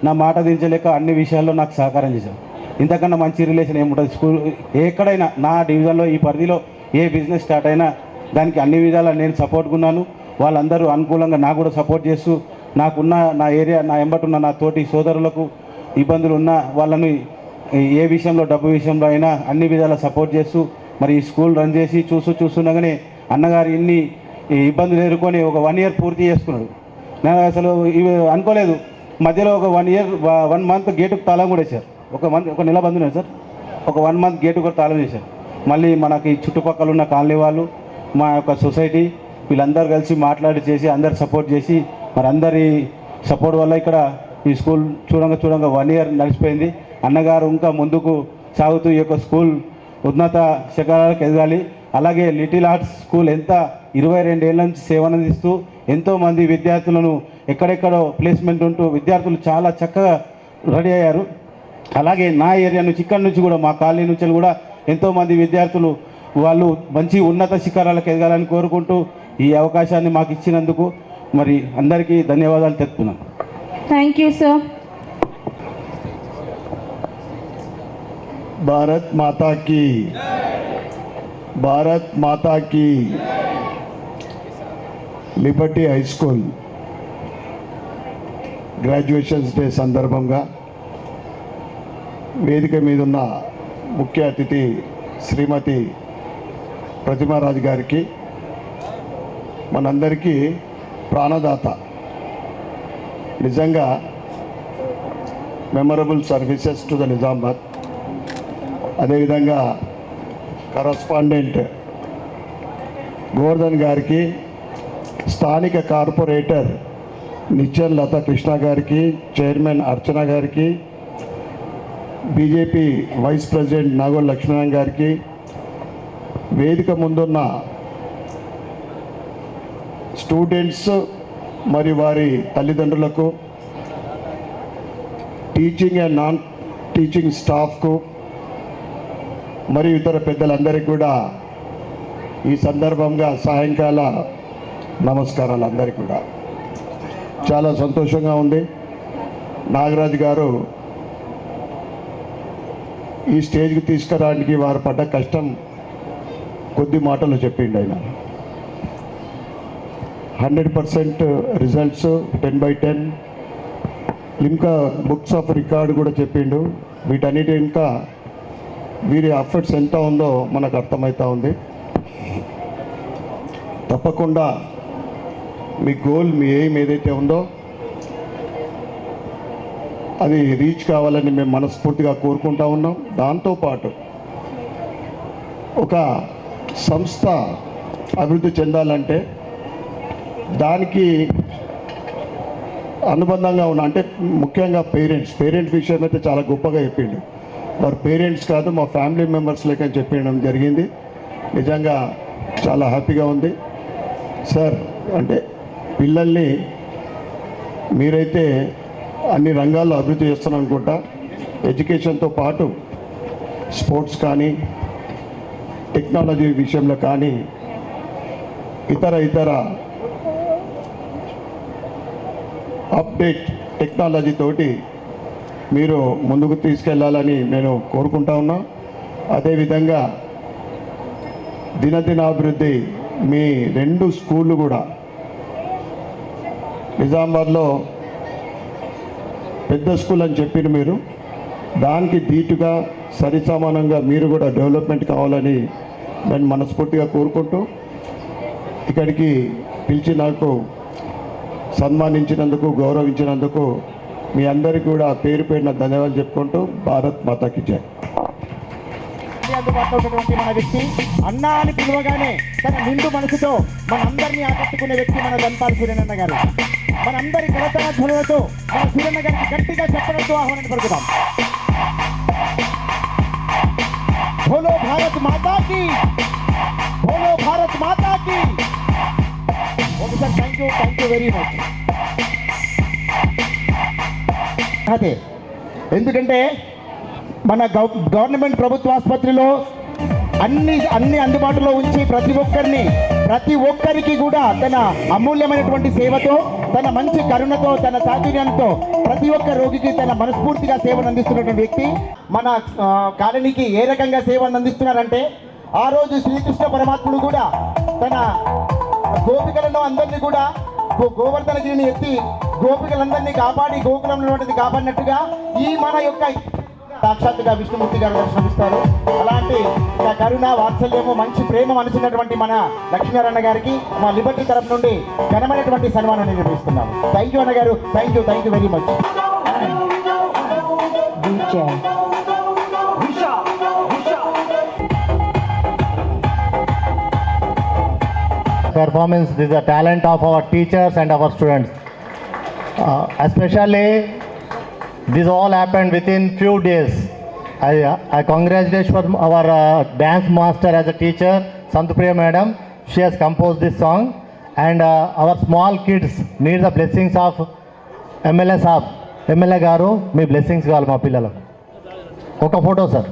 నా మాట దించలేక అన్ని విషయాల్లో నాకు సహకారం చేశారు. ఇంతకన్నా మంచి రిలేషన్ ఏముంటుంది స్కూల్ ఎక్కడైనా నా డివిజన్లో ఈ పరిధిలో ఏ బిజినెస్ స్టార్ట్ అయినా దానికి అన్ని విధాలా నేను సపోర్ట్గా ఉన్నాను. వాళ్ళందరూ అనుకూలంగా నాకు కూడా సపోర్ట్ చేస్తూ నాకున్న నా ఏరియా నా ఎంబటున్న నా తోటి సోదరులకు ఇబ్బందులు ఉన్న వాళ్ళని ఏ విషయంలో డబ్బు విషయంలో అయినా అన్ని విధాలా సపోర్ట్ చేస్తూ మరి ఈ స్కూల్ రన్ చేసి చూస్తుండగానే అన్నగారు ఇన్ని ఇబ్బందులు ఎదుర్కొని ఒక 1 year పూర్తి చేసుకున్నాడు. నేను అసలు ఇవి అనుకోలేదు. మధ్యలో ఒక 1 month గేటుకు తాళం కూడా వేశారు. ఒక నెల బంద్ సార్, ఒక 1 month గేటు కూడా తాళం చేశారు. మళ్ళీ మనకి చుట్టుపక్కల ఉన్న కాలనీ వాళ్ళు, మా యొక్క సొసైటీ వీళ్ళందరూ కలిసి మాట్లాడి చేసి అందరు సపోర్ట్ చేసి మరి అందరి సపోర్ట్ వల్ల ఇక్కడ ఈ స్కూల్ చూడంగా 1 year నడిచిపోయింది. అన్నగారు ఇంకా ముందుకు సాగుతూ ఈ యొక్క స్కూల్ ఉన్నత శిఖరాలకు ఎదగాలి. అలాగే లిటిల్ ఆర్ట్స్ స్కూల్ ఎంత 22 ఏళ్ళ నుంచి సేవనందిస్తూ ఎంతోమంది విద్యార్థులను ఎక్కడెక్కడో ప్లేస్మెంట్ ఉంటూ విద్యార్థులు చాలా చక్కగా రెడీ అయ్యారు. అలాగే నా ఏరియా నుంచి ఇక్కడ నుంచి కూడా మా కాలనీ నుంచి కూడా ఎంతోమంది విద్యార్థులు వాళ్ళు మంచి ఉన్నత శిఖరాలకు ఎదగాలని కోరుకుంటూ ఈ అవకాశాన్ని మాకు ఇచ్చినందుకు మరి అందరికీ ధన్యవాదాలు తెలుపుతున్నాను. Thank you sir. Bharat Mata की liberty high school graduations day సందర్భంగా వేదిక మీద ఉన్న ముఖ్య అతిథి శ్రీమతి ప్రతిమారాజు గారికి, మనందరికీ ప్రాణదాత, నిజంగా memorable services to the Nizamabad. అదేవిధంగా కరస్పాండెంట్ గోవర్ధన్ గారికి, స్థానిక కార్పొరేటర్ నిత్యన్ లత కృష్ణ గారికి, చైర్మన్ అర్చన గారికి, BJP vice president Nagol Laxman గారికి, వేదిక ముందున్న స్టూడెంట్స్ మరియు వారి తల్లిదండ్రులకు, టీచింగ్ అండ్ నాన్ టీచింగ్ స్టాఫ్కు మరియు ఇతర పెద్దలందరికీ కూడా ఈ సందర్భంగా సాయంకాల నమస్కారాలు. అందరికీ కూడా చాలా సంతోషంగా ఉంది. నాగరాజు గారు ఈ స్టేజ్కి తీసుకురావడానికి వారు పడ్డ కష్టం కొద్ది మాటలు చెప్పిండు ఆయన. 100% రిజల్ట్స్ 10/10, ఇంకా బుక్స్ ఆఫ్ రికార్డ్ కూడా చెప్పిండు. వీటన్నిటి ఇంకా వీరి ఎఫర్ట్స్ ఎంత ఉందో మనకు అర్థమవుతా ఉంది. తప్పకుండా మీ గోల్, మీ ఎయిమ్ ఏదైతే ఉందో అది రీచ్ కావాలని మేము మనస్ఫూర్తిగా కోరుకుంటా ఉన్నాం. దాంతోపాటు ఒక సంస్థ అభివృద్ధి చెందాలంటే దానికి అనుబంధంగా ఉన్న అంటే ముఖ్యంగా పేరెంట్స్ విషయం అయితే చాలా గొప్పగా చెప్పిండు. వారు పేరెంట్స్ కాదు, మా ఫ్యామిలీ మెంబర్స్ లెక్క చెప్పడం జరిగింది. నిజంగా చాలా హ్యాపీగా ఉంది సార్. అంటే పిల్లల్ని మీరైతే అన్ని రంగాల్లో అభివృద్ధి చేస్తాను అనుకుంటా. ఎడ్యుకేషన్తో పాటు స్పోర్ట్స్ కానీ, టెక్నాలజీ విషయంలో కానీ, ఇతర అప్డేట్ టెక్నాలజీ తోటి మీరు ముందుకు తీసుకెళ్లాలని నేను కోరుకుంటా ఉన్నా. అదేవిధంగా దినదినాభివృద్ధి మీ 2 స్కూళ్ళు కూడా నిజామాబాద్లో పెద్ద స్కూల్ అని చెప్పిన మీరు దానికి ధీటుగా సరిసమానంగా మీరు కూడా డెవలప్మెంట్ కావాలని నేను మనస్ఫూర్తిగా కోరుకుంటూ ఇక్కడికి పిలిచి నాకు సన్మానించినందుకు, గౌరవించినందుకు మీ అందరికీ కూడా పేరు పేరున ధన్యవాదాలు చెప్పుకుంటూ భారత్ మాతాకి జై. అందుబాటులో ఉన్నటువంటి మన వ్యక్తి, అన్నా అని పిలవగానే తన నిండు మనసుతో మనందరినీ ఆకట్టుకునే వ్యక్తి మన ధన్పాల్ సూర్యనన్న గారు. మనందరి కరతాధ్వనులతో మన సూర్యన్న గారికి గట్టిగా చెప్పడంతో ఆహ్వానం పలుకుతాం. బోలో భారత్ మాతాకి, బోలో భారత్ మాతాకి. ఒకసారి థ్యాంక్ యూ వెరీ మచ్. అదే ఎందుకంటే మన గవర్నమెంట్ ప్రభుత్వ ఆసుపత్రిలో అన్ని అందుబాటులో ఉంచి ప్రతి ఒక్కరికి కూడా తన అమూల్యమైనటువంటి సేవతో, తన మంచి కరుణతో, తన చాతుర్యంతో ప్రతి ఒక్క రోగికి తన మనస్ఫూర్తిగా సేవను అందిస్తున్నటువంటి వ్యక్తి. మన కాలనీకి ఏ రకంగా సేవను అందిస్తున్నారంటే, ఆ రోజు శ్రీకృష్ణ పరమాత్ముడు కూడా తన గోపికలను అందరినీ కూడా గోవర్ధనగిరిని ఎత్తి గోపికలందరినీ కాపాడి గోకులంలో కాపాడినట్టుగా ఈ మన యొక్క సాక్షాత్తుగా విష్ణుమూర్తి గారు దర్శనమిస్తారు. అలాంటి కరుణ, వాత్సల్యము, మంచి ప్రేమ మనసున్నటువంటి మన లక్ష్మీనారాయణ గారికి మా లిబర్టీ తరఫు నుండి ఘనమైనటువంటి సన్మానాన్ని నిర్వహిస్తున్నాము. థ్యాంక్ యూ అన్న గారు, thank you very much. Performance, this is the talent of our teachers and our students. Especially this all happened within few days. I congratulate our dance master as a teacher, Santupriya madam. She has composed this song, and our small kids need the blessings of MLA Saab. MLA garu, me blessings కావాలి మా పిల్లలకు. ఒక photo sir.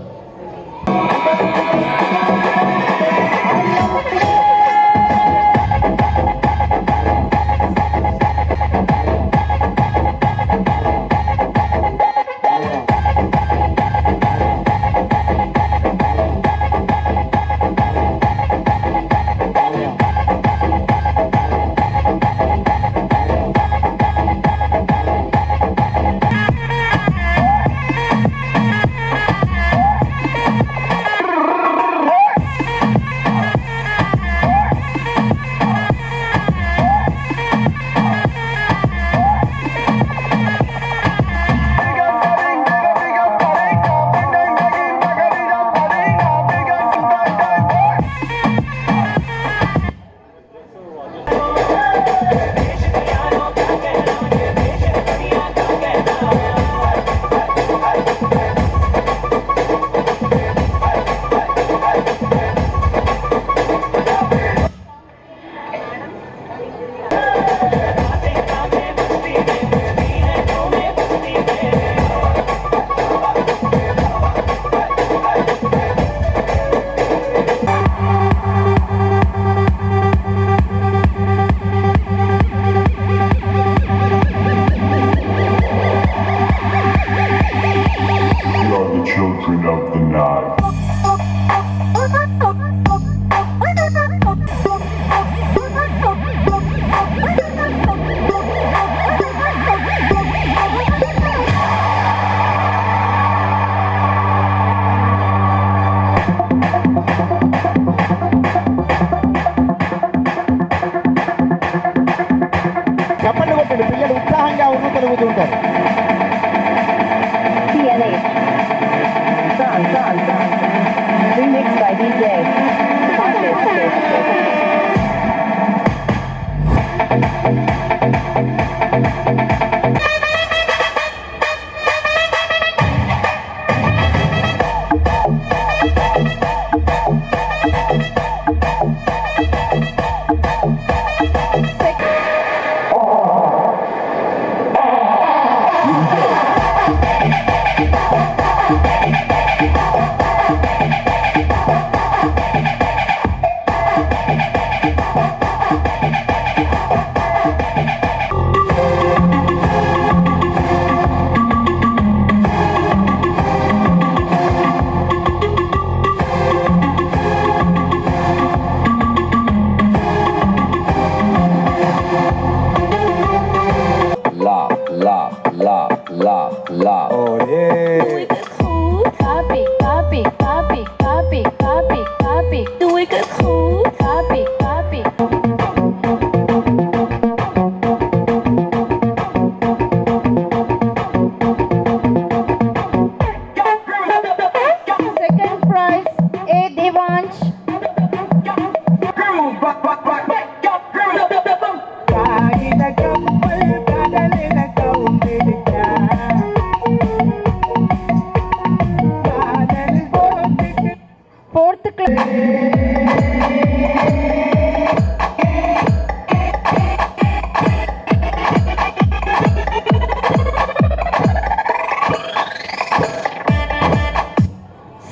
Children of the night.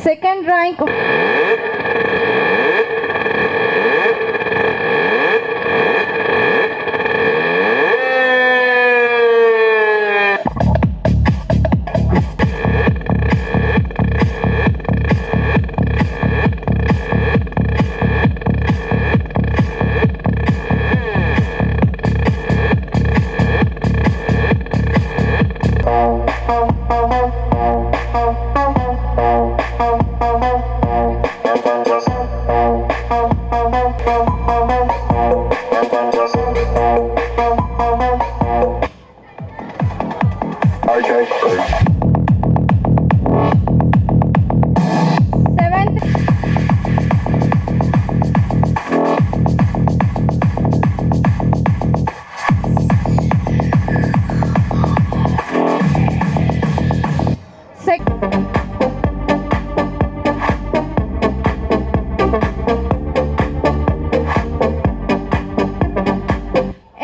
Second rank.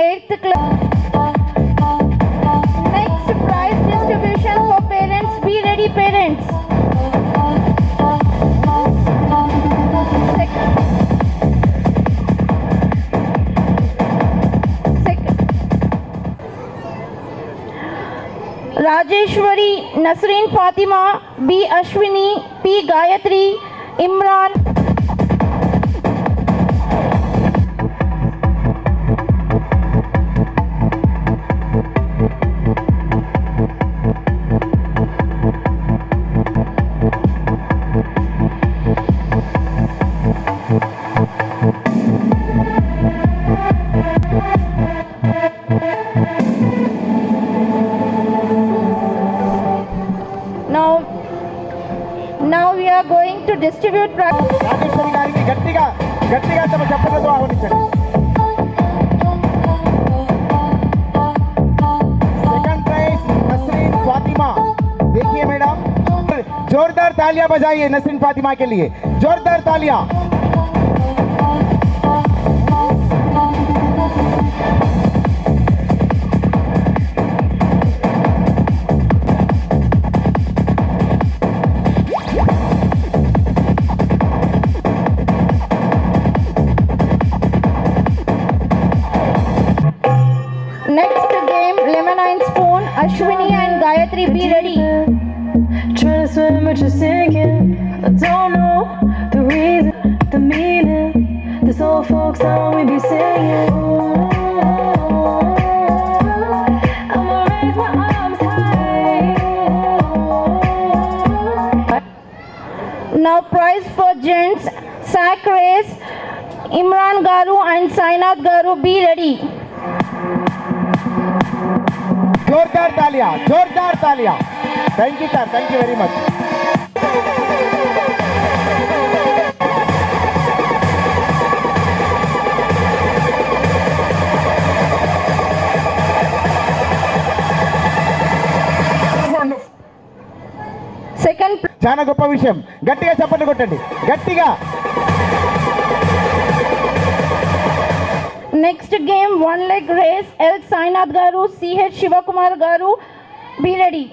Eighth class. Next prize distribution for parents. Be ready, parents. Second. Rajeshwari, Nasreen Fatima, B. Ashwini, P. Gayatri, Imran. Now we are going to distribute prizes. Rajeshwari గారికి గట్టిగా గట్టిగా తమ చప్పట్లతో ఆహ్వానించండి. Second prize Nasreen Fatima. देखिए मैडम, जोरदार तालियां बजाइए नसरीन फातिमा के लिए, जोरदार तालियां. Next game, lemon and spoon. Ashwini and Gayatri, be ready. Trying to swim but you're sinking. I don't know the reason, the meaning. This old folk song we be singing. I'ma raise my arms high. Now prize for gents, sack race. Imran Garu and Sainath Garu, be ready. जोरदार तालियां, जोरदार तालियां. Thank you sir, thank you very much. Second. చాలా గొప్ప విషయం. గట్టిగా చప్పట్లు కొట్టండి, గట్టిగా. Next game, one leg race. L. Sainath Garu, C.H. Shivakumar Garu, be ready.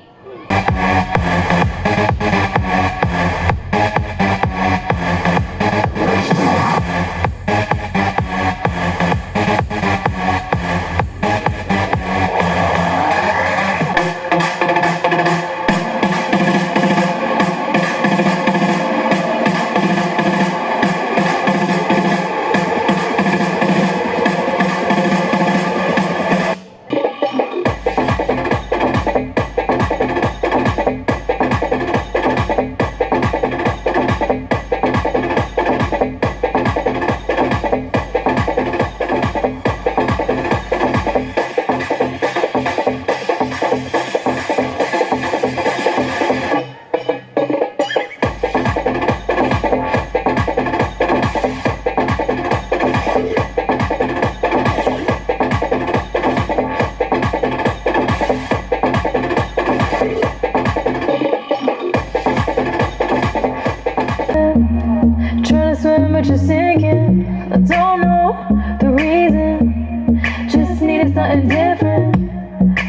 what you're singing. I don't know the reason, just needed something different.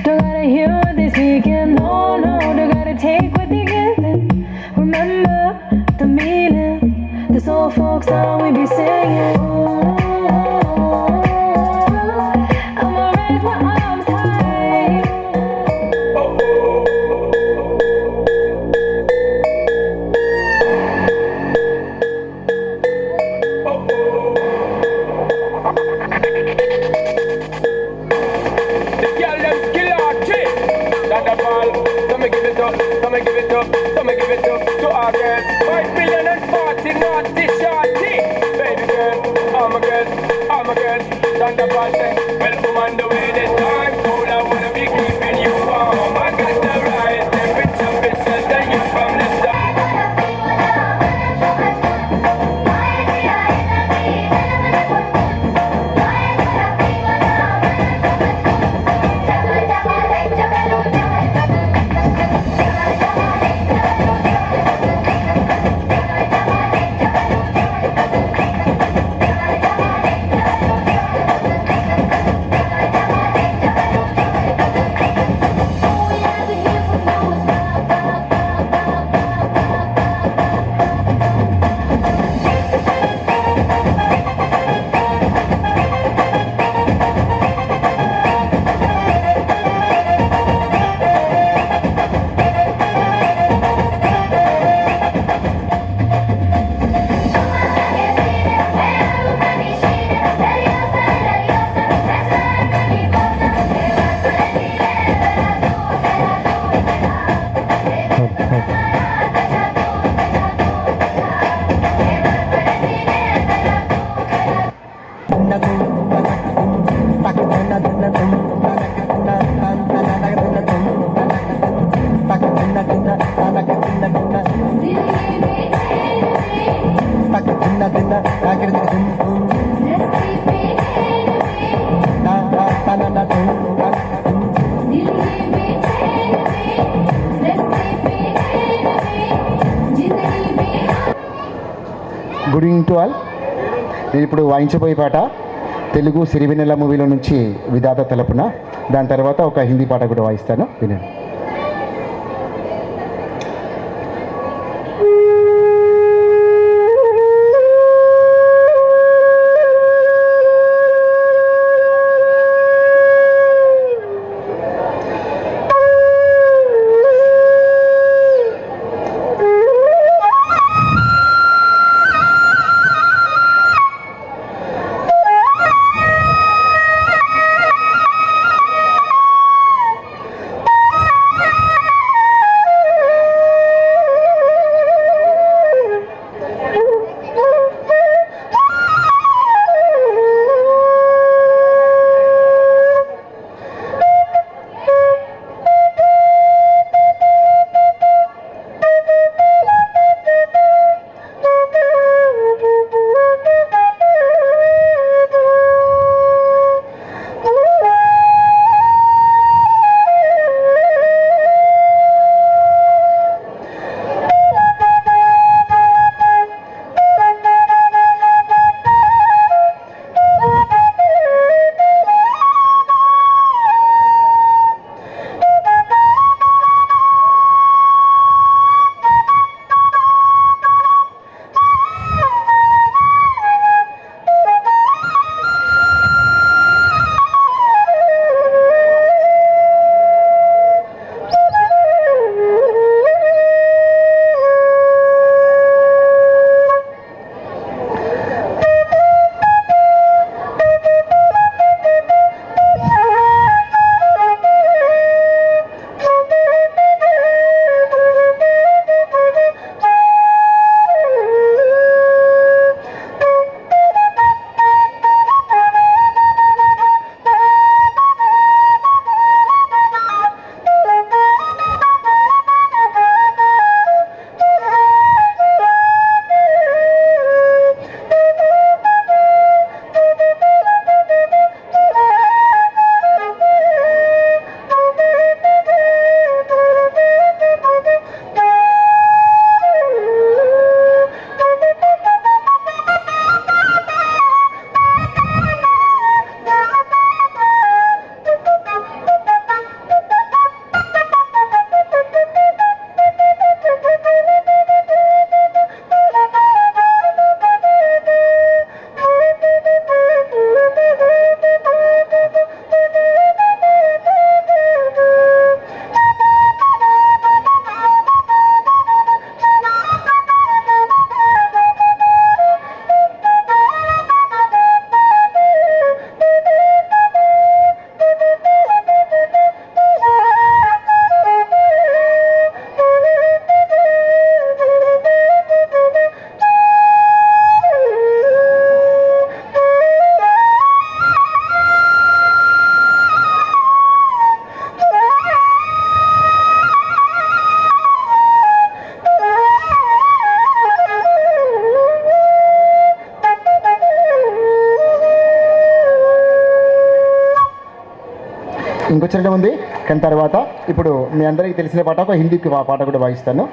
Don't gotta hear what they speaking, no, no, don't gotta take what they giving. Remember the meaning, this old folk song we be singing. I'ma raise my arms high. Come and give it up to our girls. 5 million and 40 naughty shorty. Baby girl, I'm a girl, Thunderball say, well, woman, the way this time cold, I wanna be keeping you warm. I got the right temperature, bitch, shelter you from the sun. Good evening to all. నేను ఇప్పుడు వాయించబోయే పాట తెలుగు సిరివెన్నెల మూవీలో నుంచి విధాత తలపున, దాని తర్వాత ఒక హిందీ పాట కూడా వాయిస్తాను, వినండి. ఇంకో చరణం ఉంది, కానీ తర్వాత ఇప్పుడు మీ అందరికీ తెలిసిన పాట ఒక హిందీ పాట కూడా వాయిస్తాను.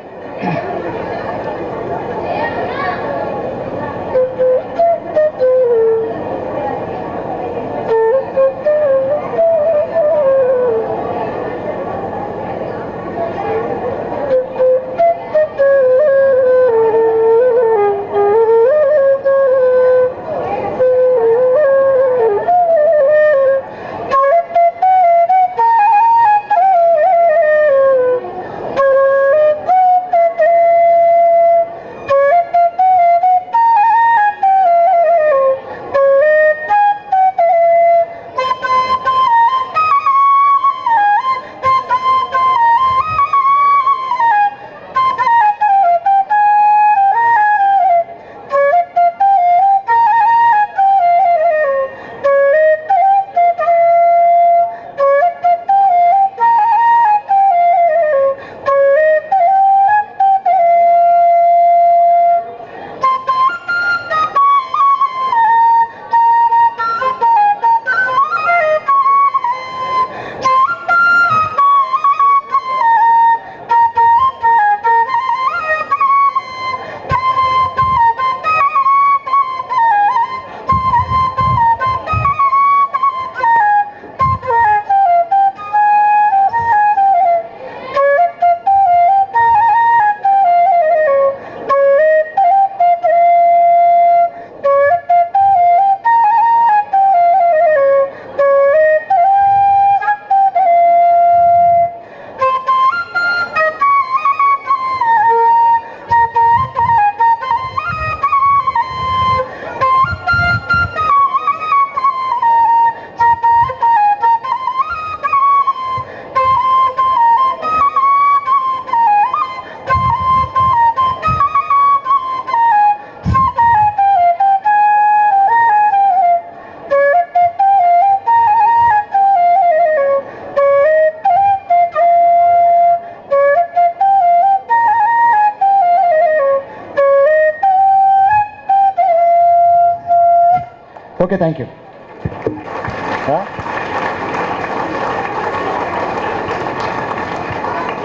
Okay, thank you.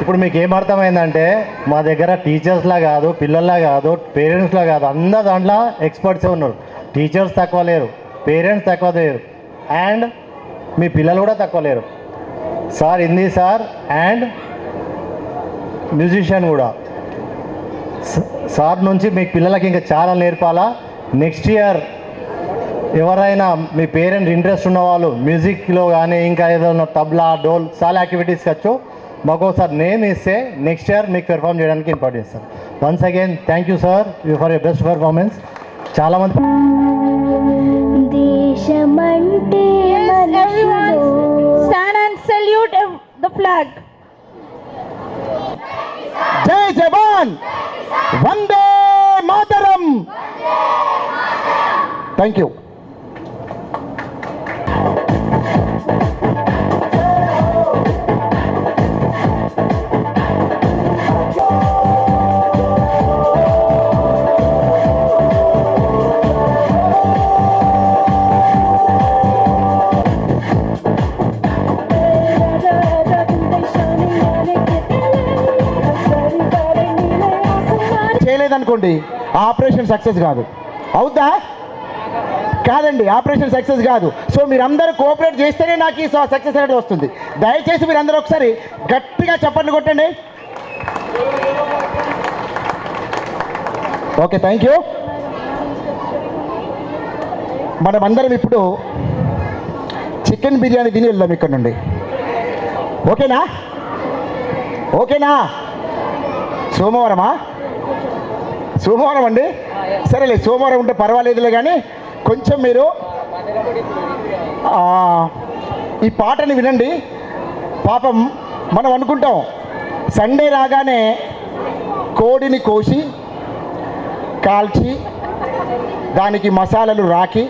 ఇప్పుడు మీకు ఏం అర్థమైందంటే మా దగ్గర టీచర్స్లా కాదు, పిల్లల్లా కాదు, పేరెంట్స్లా కాదు, అందరు దాంట్లో ఎక్స్పర్ట్సే ఉన్నారు. టీచర్స్ తక్కువ లేరు, పేరెంట్స్ తక్కువ లేరు, అండ్ మీ పిల్లలు కూడా తక్కువ లేరు. Sir Hindi sir and musician కూడా. సార్ నుంచి మీకు పిల్లలకి ఇంకా చాలా నేర్పాలా. నెక్స్ట్ ఇయర్ ఎవరైనా మీ పేరెంట్ ఇంట్రెస్ట్ ఉన్నవాళ్ళు మ్యూజిక్లో కానీ ఇంకా ఏదైనా తబ్లా, డోల్ చాలా యాక్టివిటీస్కి వచ్చు, మాకు ఒకసారి నేమ్ ఇస్తే నెక్స్ట్ ఇయర్ మీకు పెర్ఫామ్ చేయడానికి ఇంపార్ట్ చేస్తారు. Once again thank you sir for your best performance. చాలామంది దేశమంటే stand and salute the flag. జై జవాన్, వందే మాతరం. Thank you. చేయలేదనుకోండి ఆపరేషన్ సక్సెస్ కాదు. అవుతా కాదండి, ఆపరేషన్ సక్సెస్ కాదు. సో మీరందరూ కోఆపరేట్ చేస్తేనే నాకు ఈ సక్సెస్ అనేది వస్తుంది. దయచేసి మీరందరూ ఒకసారి గట్టిగా చప్పట్లు కొట్టండి. Okay, thank you. మనమందరం ఇప్పుడు చికెన్ బిర్యానీ తిని వెళ్దాం ఇక్కడ నుండి. ఓకేనా? ఓకేనా? సోమవారమా? సోమవారం అండి, సరేలే, సోమవారం ఉంటే పర్వాలేదులే, కానీ కొంచెం మీరు ఈ పాటని వినండి. పాపం మనం అనుకుంటాం సండే రాగానే కోడిని కోసి కాల్చి దానికి మసాలాలు రాకి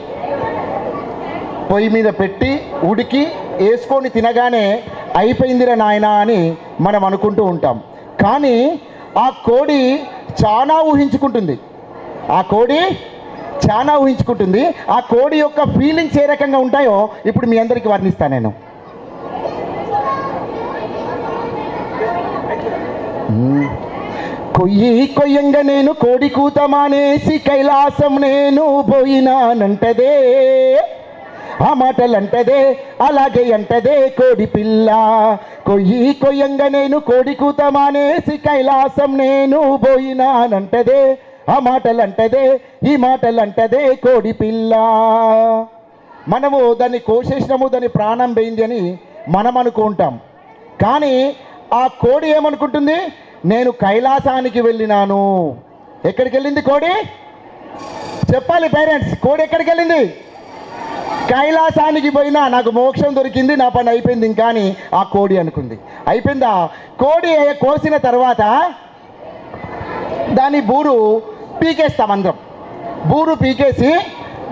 పొయ్యి మీద పెట్టి ఉడికి వేసుకొని తినగానే అయిపోయిందిరా నాయనా అని మనం అనుకుంటూ ఉంటాం. కానీ ఆ కోడి చాలా ఊహించుకుంటుంది. ఆ కోడి చాలా ఊహించుకుంటుంది. ఆ కోడి యొక్క ఫీలింగ్స్ ఏ రకంగా ఉంటాయో ఇప్పుడు మీ అందరికీ వర్ణిస్తాను నేను. కొయ్యి కొయ్యంగా నేను కోడి కూత మానేసి కైలాసం నేను పోయినానంటదే, ఆ మాటలంటదే అలాగే అంటదే కోడి పిల్ల. కొయ్యి కొయ్యంగా నేను కోడి కూత మానేసి కైలాసం నేను పోయినానంటదే, ఆ మాటలంటదే ఈ మాటలంటదే కోడి పిల్ల. మనము దాన్ని కోసేసినాము, దాని ప్రాణం పోయింది అని మనం అనుకుంటాం. కానీ ఆ కోడి ఏమనుకుంటుంది? నేను కైలాసానికి వెళ్ళినాను. ఎక్కడికి వెళ్ళింది కోడి? చెప్పాలి పేరెంట్స్, కోడి ఎక్కడికి వెళ్ళింది? కైలాసానికి పోయినా నాకు మోక్షం దొరికింది, నా పని అయిపోయింది ఇంకా అని ఆ కోడి అనుకుంది. అయిపోయిందా? కోడి కోసిన తర్వాత దాని బూరు పీకేస్తాం అందరం. బూరు పీకేసి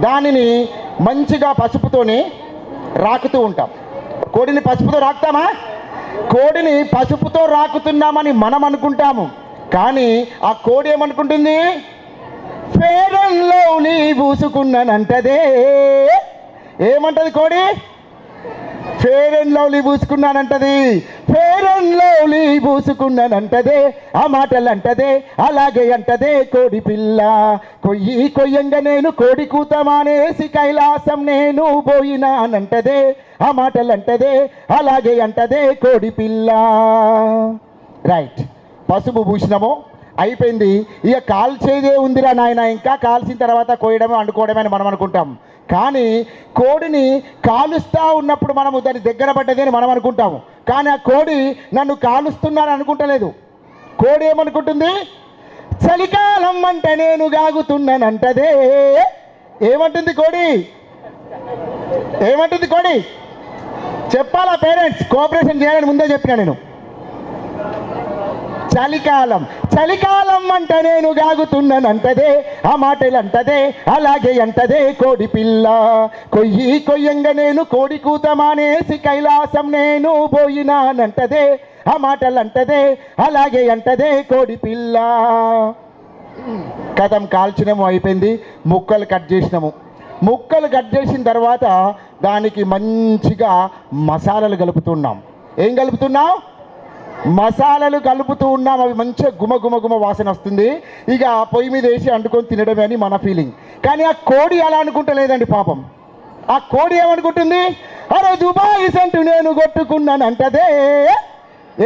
దానిని మంచిగా పసుపుతోని రాకుతూ ఉంటాం. కోడిని పసుపుతో రాకుతామా? కోడిని పసుపుతో రాకుతున్నామని మనం అనుకుంటాము. కానీ ఆ కోడి ఏమనుకుంటుంది? ఫెయిర్ అండ్ లవ్లీ పూసుకున్నానంటదే. ఏమంటది కోడి? ఫెయిర్ అండ్ లవ్లీ పూసుకున్నానంటది. ఫెయిర్ అండ్ లవ్లీ పూసుకున్నానంటదే, ఆ మాటలు అంటదే అలాగే అంటదే కోడి పిల్ల. కొయ్యి కొయ్యంగా నేను కోడి కూత మానేసి కైలాసం నేను పోయినానంటదే, ఆ మాటలు అంటదే అలాగే అంటదే కోడి పిల్ల. రైట్, పసుపు పూసినాము, అయిపోయింది. ఇక కాల్చేదే ఉందిరా నాయన, ఇంకా కాల్చిన తర్వాత కోయడమే వండుకోవడమే అని మనం అనుకుంటాం. కానీ కోడిని కాలుస్తూ ఉన్నప్పుడు మనము దాని దగ్గర పడ్డది అని మనం అనుకుంటాము. కానీ ఆ కోడి నన్ను కాలుస్తున్నాను అనుకుంటలేదు. కోడి ఏమనుకుంటుంది? చలికాలం అంటే నేను గాగుతున్నానంటదే. ఏమంటుంది కోడి? ఏమంటుంది కోడి? చెప్పాలా పేరెంట్స్? కోఆపరేషన్ చేయాలని ముందే చెప్పినా నేను. చలికాలం, చలికాలం అంటే నేను గాగుతున్నానంటదే, ఆ మాటలు అంటదే అలాగే అంటదే కోడి పిల్ల. కొయ్యి కొయ్యంగా నేను కోడి కూత మానేసి కైలాసం నేను పోయినానంటదే, ఆ మాటలు అంటదే అలాగే అంటదే కోడి పిల్ల. కథం కాల్చినము, అయిపోయింది. ముక్కలు కట్ చేసినాము. ముక్కలు కట్ చేసిన తర్వాత దానికి మంచిగా మసాలాలు కలుపుతున్నాం. ఏం కలుపుతున్నాం? మసాలాలు కలుపుతూ ఉన్నాం. అవి మంచిగా గుమ వాసన వస్తుంది. ఇక పొయ్యి మీద వేసి అంటుకొని తినడమే అని మన ఫీలింగ్. కానీ ఆ కోడి అలా అనుకుంటలేదండి పాపం. ఆ కోడి ఏమనుకుంటుంది? అరే దుబాయ్ సెంటు నేను కొట్టుకున్నాను అంటదే.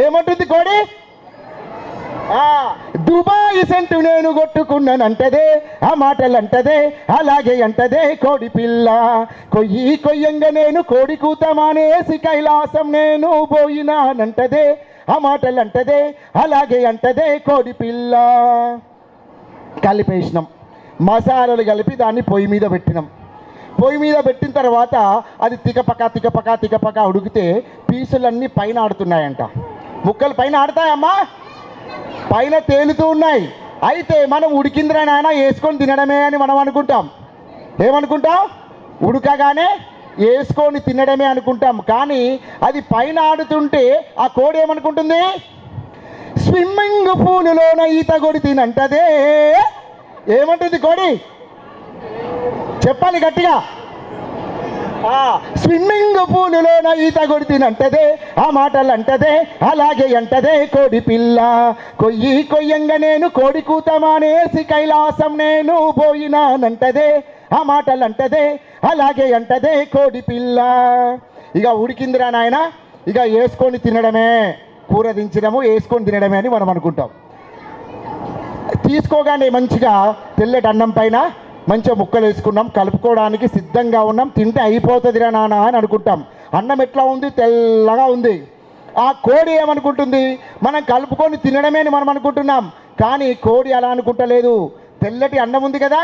ఏమంటుంది కోడి? దుబాయ్ సెంటు నేను కొట్టుకున్నాను అంటదే, ఆ మాటలు అంటదే అలాగే అంటదే కోడి పిల్ల. కొయ్యి కొయ్యంగా నేను కోడి కూత మానేసి కైలాసం నేను పోయినానంటదే, ఆ మాటలు అంటదే అలాగే అంటదే కోడి పిల్ల. కలిపేసినాం, మసాలాలు కలిపి దాన్ని పొయ్యి మీద పెట్టినాం. పొయ్యి మీద పెట్టిన తర్వాత అది తికపక ఉడికితే పీసులన్నీ పైన ఆడుతున్నాయంట. ముక్కలు పైన ఆడతాయమ్మా, పైన తేలుతూ ఉన్నాయి. అయితే మనం ఉడికిందిరా నాయన వేసుకొని తినడమే అని మనం అనుకుంటాం. ఏమనుకుంటాం? ఉడకగానే వేసుకొని తినడమే అనుకుంటాం. కానీ అది పైన ఆడుతుంటే ఆ కోడి ఏమనుకుంటుంది? స్విమ్మింగ్ పూలులోన ఈత కొడి తినంటదే. ఏమంటుంది కోడి? చెప్పాలి గట్టిగా. స్విమ్మింగ్ పూలులోన ఈత కొడి తినంటదే, ఆ మాటలు అంటదే అలాగే అంటదే కోడి పిల్ల. కొయ్యి కొయ్యంగా నేను కోడి కూత మానేసి కైలాసం నేను పోయినానంటదే, ఆ మాటలు అంటదే అలాగే అంటదే కోడి పిల్ల. ఇక ఉడికిందిరా నాయన, ఇక వేసుకొని తినడమే. కూర దించడము వేసుకొని తినడమే అని మనం అనుకుంటాం. తీసుకోగానే మంచిగా తెల్లటి అన్నం పైన మంచిగా ముక్కలు వేసుకున్నాం, కలుపుకోవడానికి సిద్ధంగా ఉన్నాం. తింటే అయిపోతుందిరా నాన్న అని అనుకుంటాం. అన్నం ఎట్లా ఉంది? తెల్లగా ఉంది. ఆ కోడి ఏమనుకుంటుంది? మనం కలుపుకొని తినడమే అని మనం అనుకుంటున్నాం. కానీ కోడి అలా అనుకుంటలేదు. తెల్లటి అన్నం ఉంది కదా,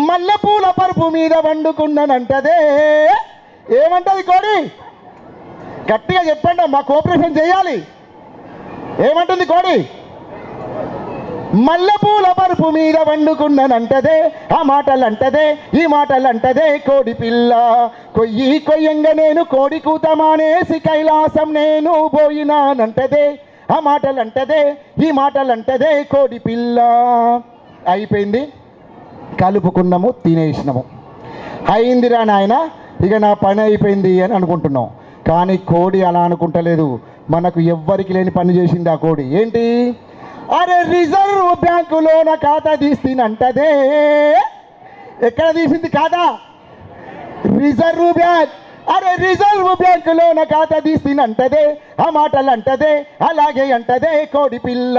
మల్లెపూల పరుపు మీద వండుకున్నానంటదే. ఏమంటది కోడి? గట్టిగా చెప్పండి, మా కోఆపరేషన్ చేయాలి. ఏమంటుంది కోడి? మల్లెపూల పరుపు మీద వండుకున్నానంటదే, ఆ మాటలు అంటదే ఈ మాటలు అంటదే కోడి పిల్ల. కొయ్యి కొయ్యంగా నేను కోడి కూత మానేసి కైలాసం నేను పోయినానంటదే, ఆ మాటలు అంటదే ఈ మాటలు అంటదే కోడి పిల్ల. అయిపోయింది, కలుపుకున్నాము, తినేసినాము. అయిందిరా నాయన, ఇక నా పని అయిపోయింది అని అనుకుంటున్నాం. కానీ కోడి అలా అనుకుంటలేదు. మనకు ఎవ్వరికి లేని పని చేసింది ఆ కోడి. ఏంటి? అరే రిజర్వ్ బ్యాంకులోన ఖాతా తీస్తినంటదే. ఎక్కడ తీసింది ఖాతా? Reserve bank. అరే రిజర్వ్ బ్యాంకులోన ఖాతా తీస్తినంటదే. ఆ మాటలు అంటదే, అలాగే అంటదే కోడి పిల్ల.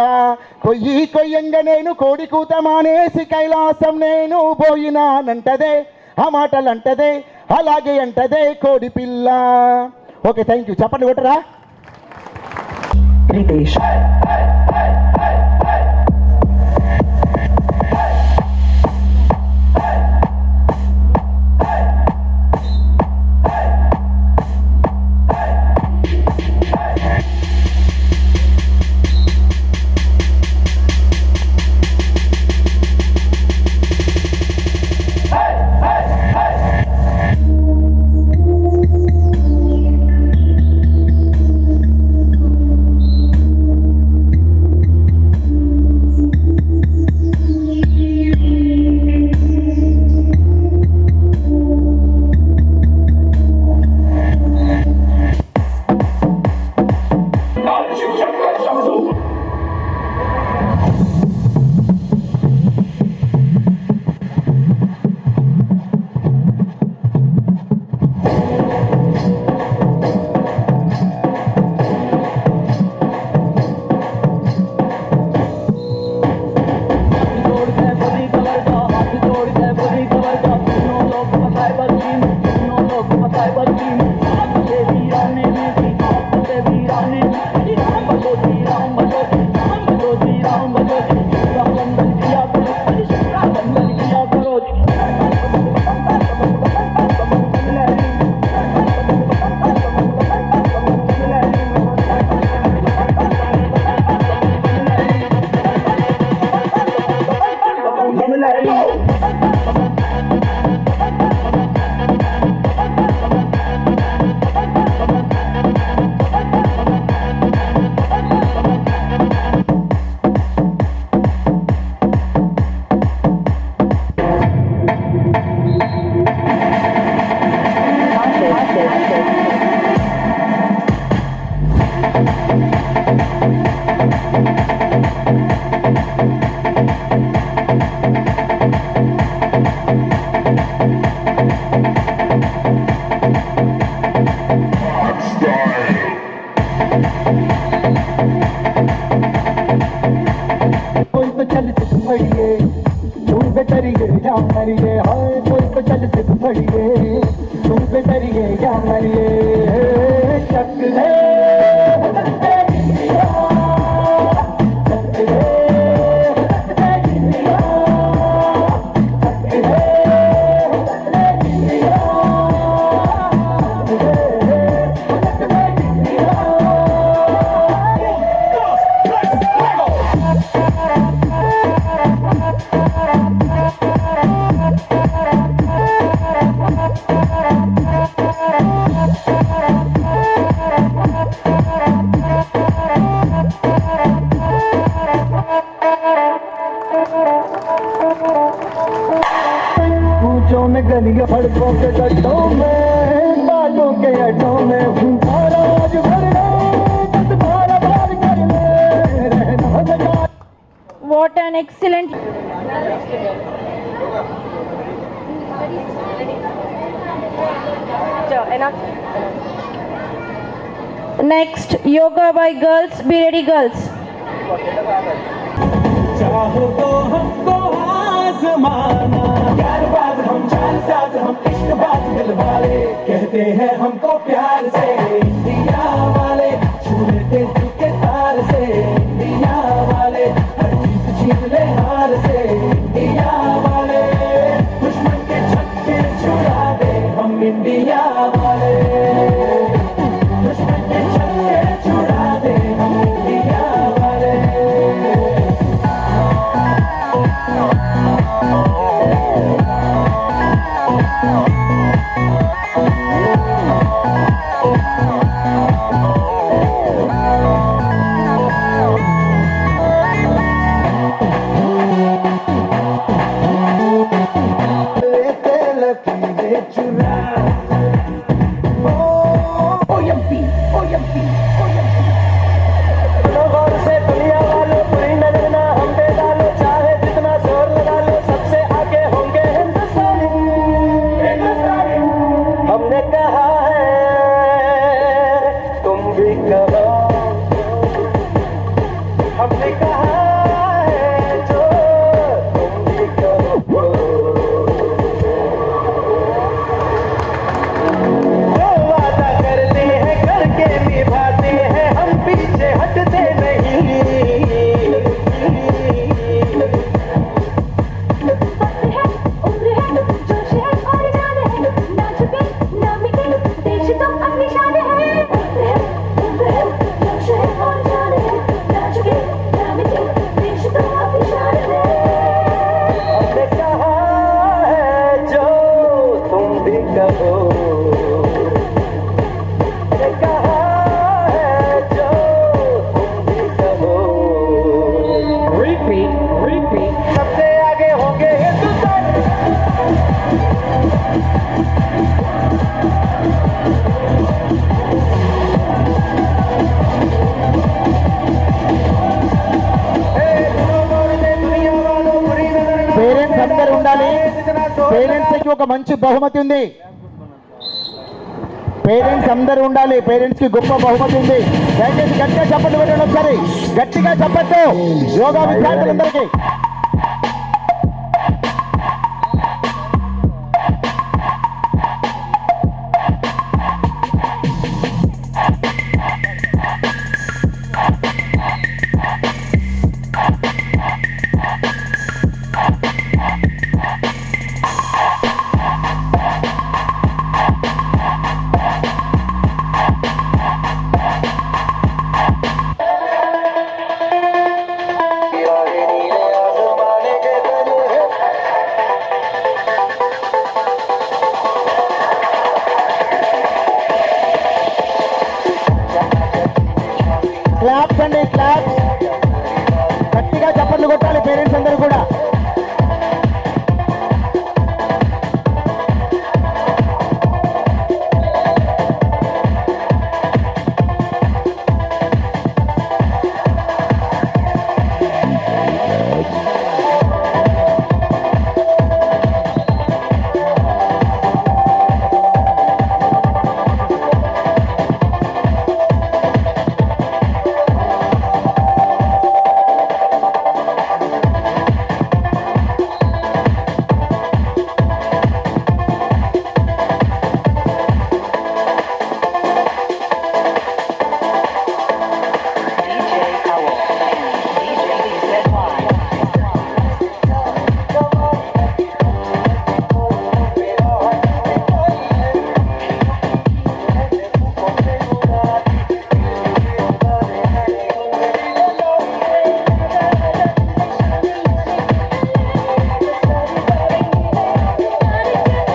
కొయ్యంగా నేను కోడి కూత మానేసి కైలాసం నేను పోయినానంటదే. ఆ మాటలు అంటదే, అలాగే అంటదే కోడి పిల్ల. Okay, thank you. చెప్పండి కొట్టరా. ప్రీతేష్. गलियों सड़कों के गड्ढों में बालों के अड्डों में भूखा राज भरने बस बार बार करने रहना लगा. What an excellent. Next, yoga by girls. Be ready, girls. चाहो तो हमको आजमाना, यार बात हम चाल साज हम इश्क बात दिल वाले, कहते हैं हमको प्यार से इंडिया वाले, छू लेते दिल के तार से इंडिया वाले, हर जीत जीत ले हार से इंडिया वाले, दुश्मन के छक्के छुड़ा दे हम इंडिया वाले, दुश्मन के छक्के छुड़ा दे हम इंडिया वाले. कहो ये कहा है जो तुम भी कहो रिपीट सबसे आगे होंगे हिंदुस्तान పేరెంట్స్ అందరు ఉండాలి. పేరెంట్స్కి ఒక మంచి బహుమతి ఉంది. పేరెంట్స్ అందరూ ఉండాలి. పేరెంట్స్ కి గొప్ప బహుమతి ఉంది. దయచేసి గట్టిగా చప్పట్లు పెట్టండి. ఒకసారి గట్టిగా చప్పట్లు యోగా విద్యార్థులందరికీ. క్లాప్స్ అండి, క్లాప్స్. గట్టిగా చప్పట్లు కొట్టాలి పేరెంట్స్ అందరూ కూడా.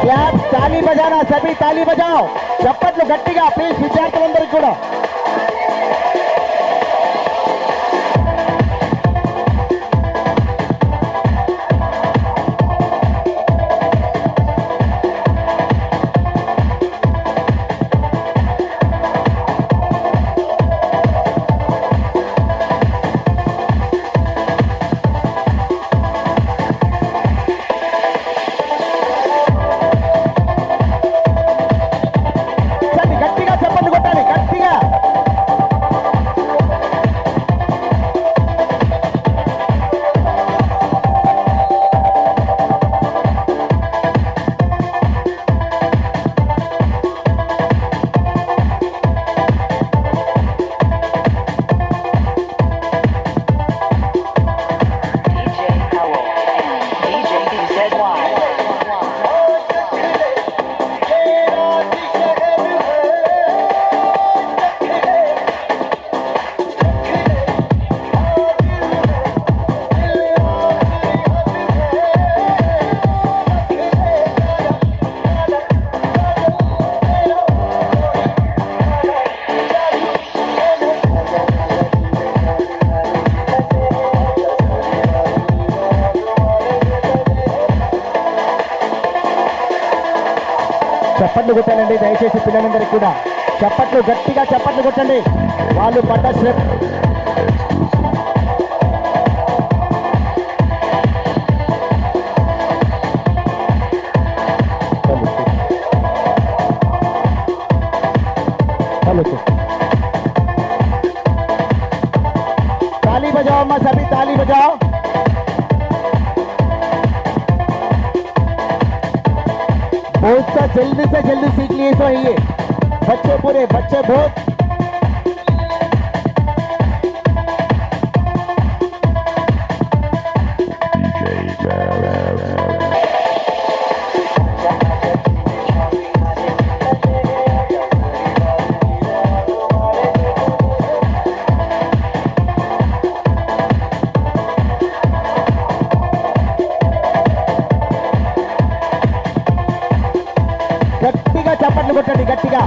क्लैप ताली बजाना, सभी ताली बजाओ. चप्पట్లు గట్టిగా ప్లీజ్ విద్యార్థులందరికీ కూడా. గట్టిగా చప్పట్లు కొట్టాలి, గట్టిగా. చప్పట్లు కొట్టాలండి దయచేసి పిల్లలందరికీ కూడా. చప్పట్లు గట్టిగా చప్పట్లు కొట్టండి. వాళ్ళు పడ్డ శ్రమ. ताली बजाओ अम्मा, सभी ताली बजाओ. बहुत सा जल्दी से जल्दी सीख लिए तो ये बच्चे पूरे बच्चे बहुत. చప్పట్లు కొట్టండి గట్టిగా.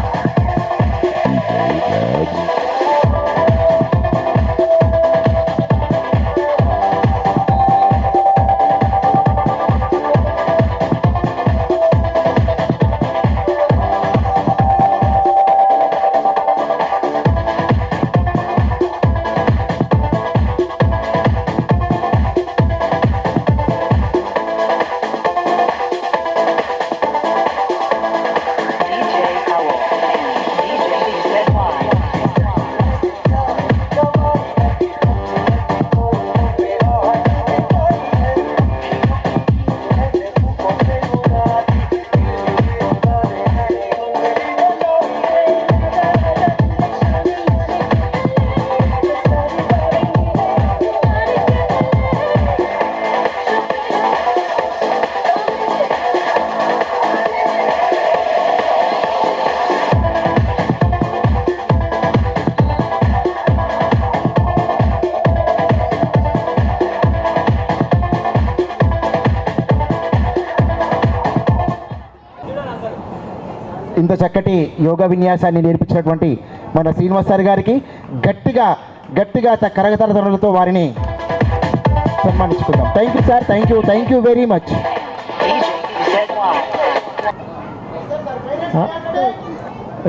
ఇంత చక్కటి యోగా విన్యాసాన్ని నేర్పించినటువంటి మన శ్రీనివాస్ సార్ గారికి గట్టిగా గట్టిగా కరగతలతో వారిని సన్మానించుకుందాం. Thank you sir, thank you very much.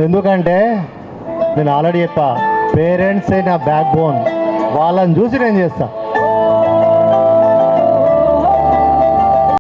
ఎందుకంటే నేను ఆల్రెడీ చెప్పా, పేరెంట్సే నా బ్యాక్ బోన్, వాళ్ళని చూసి నేను చేస్తా.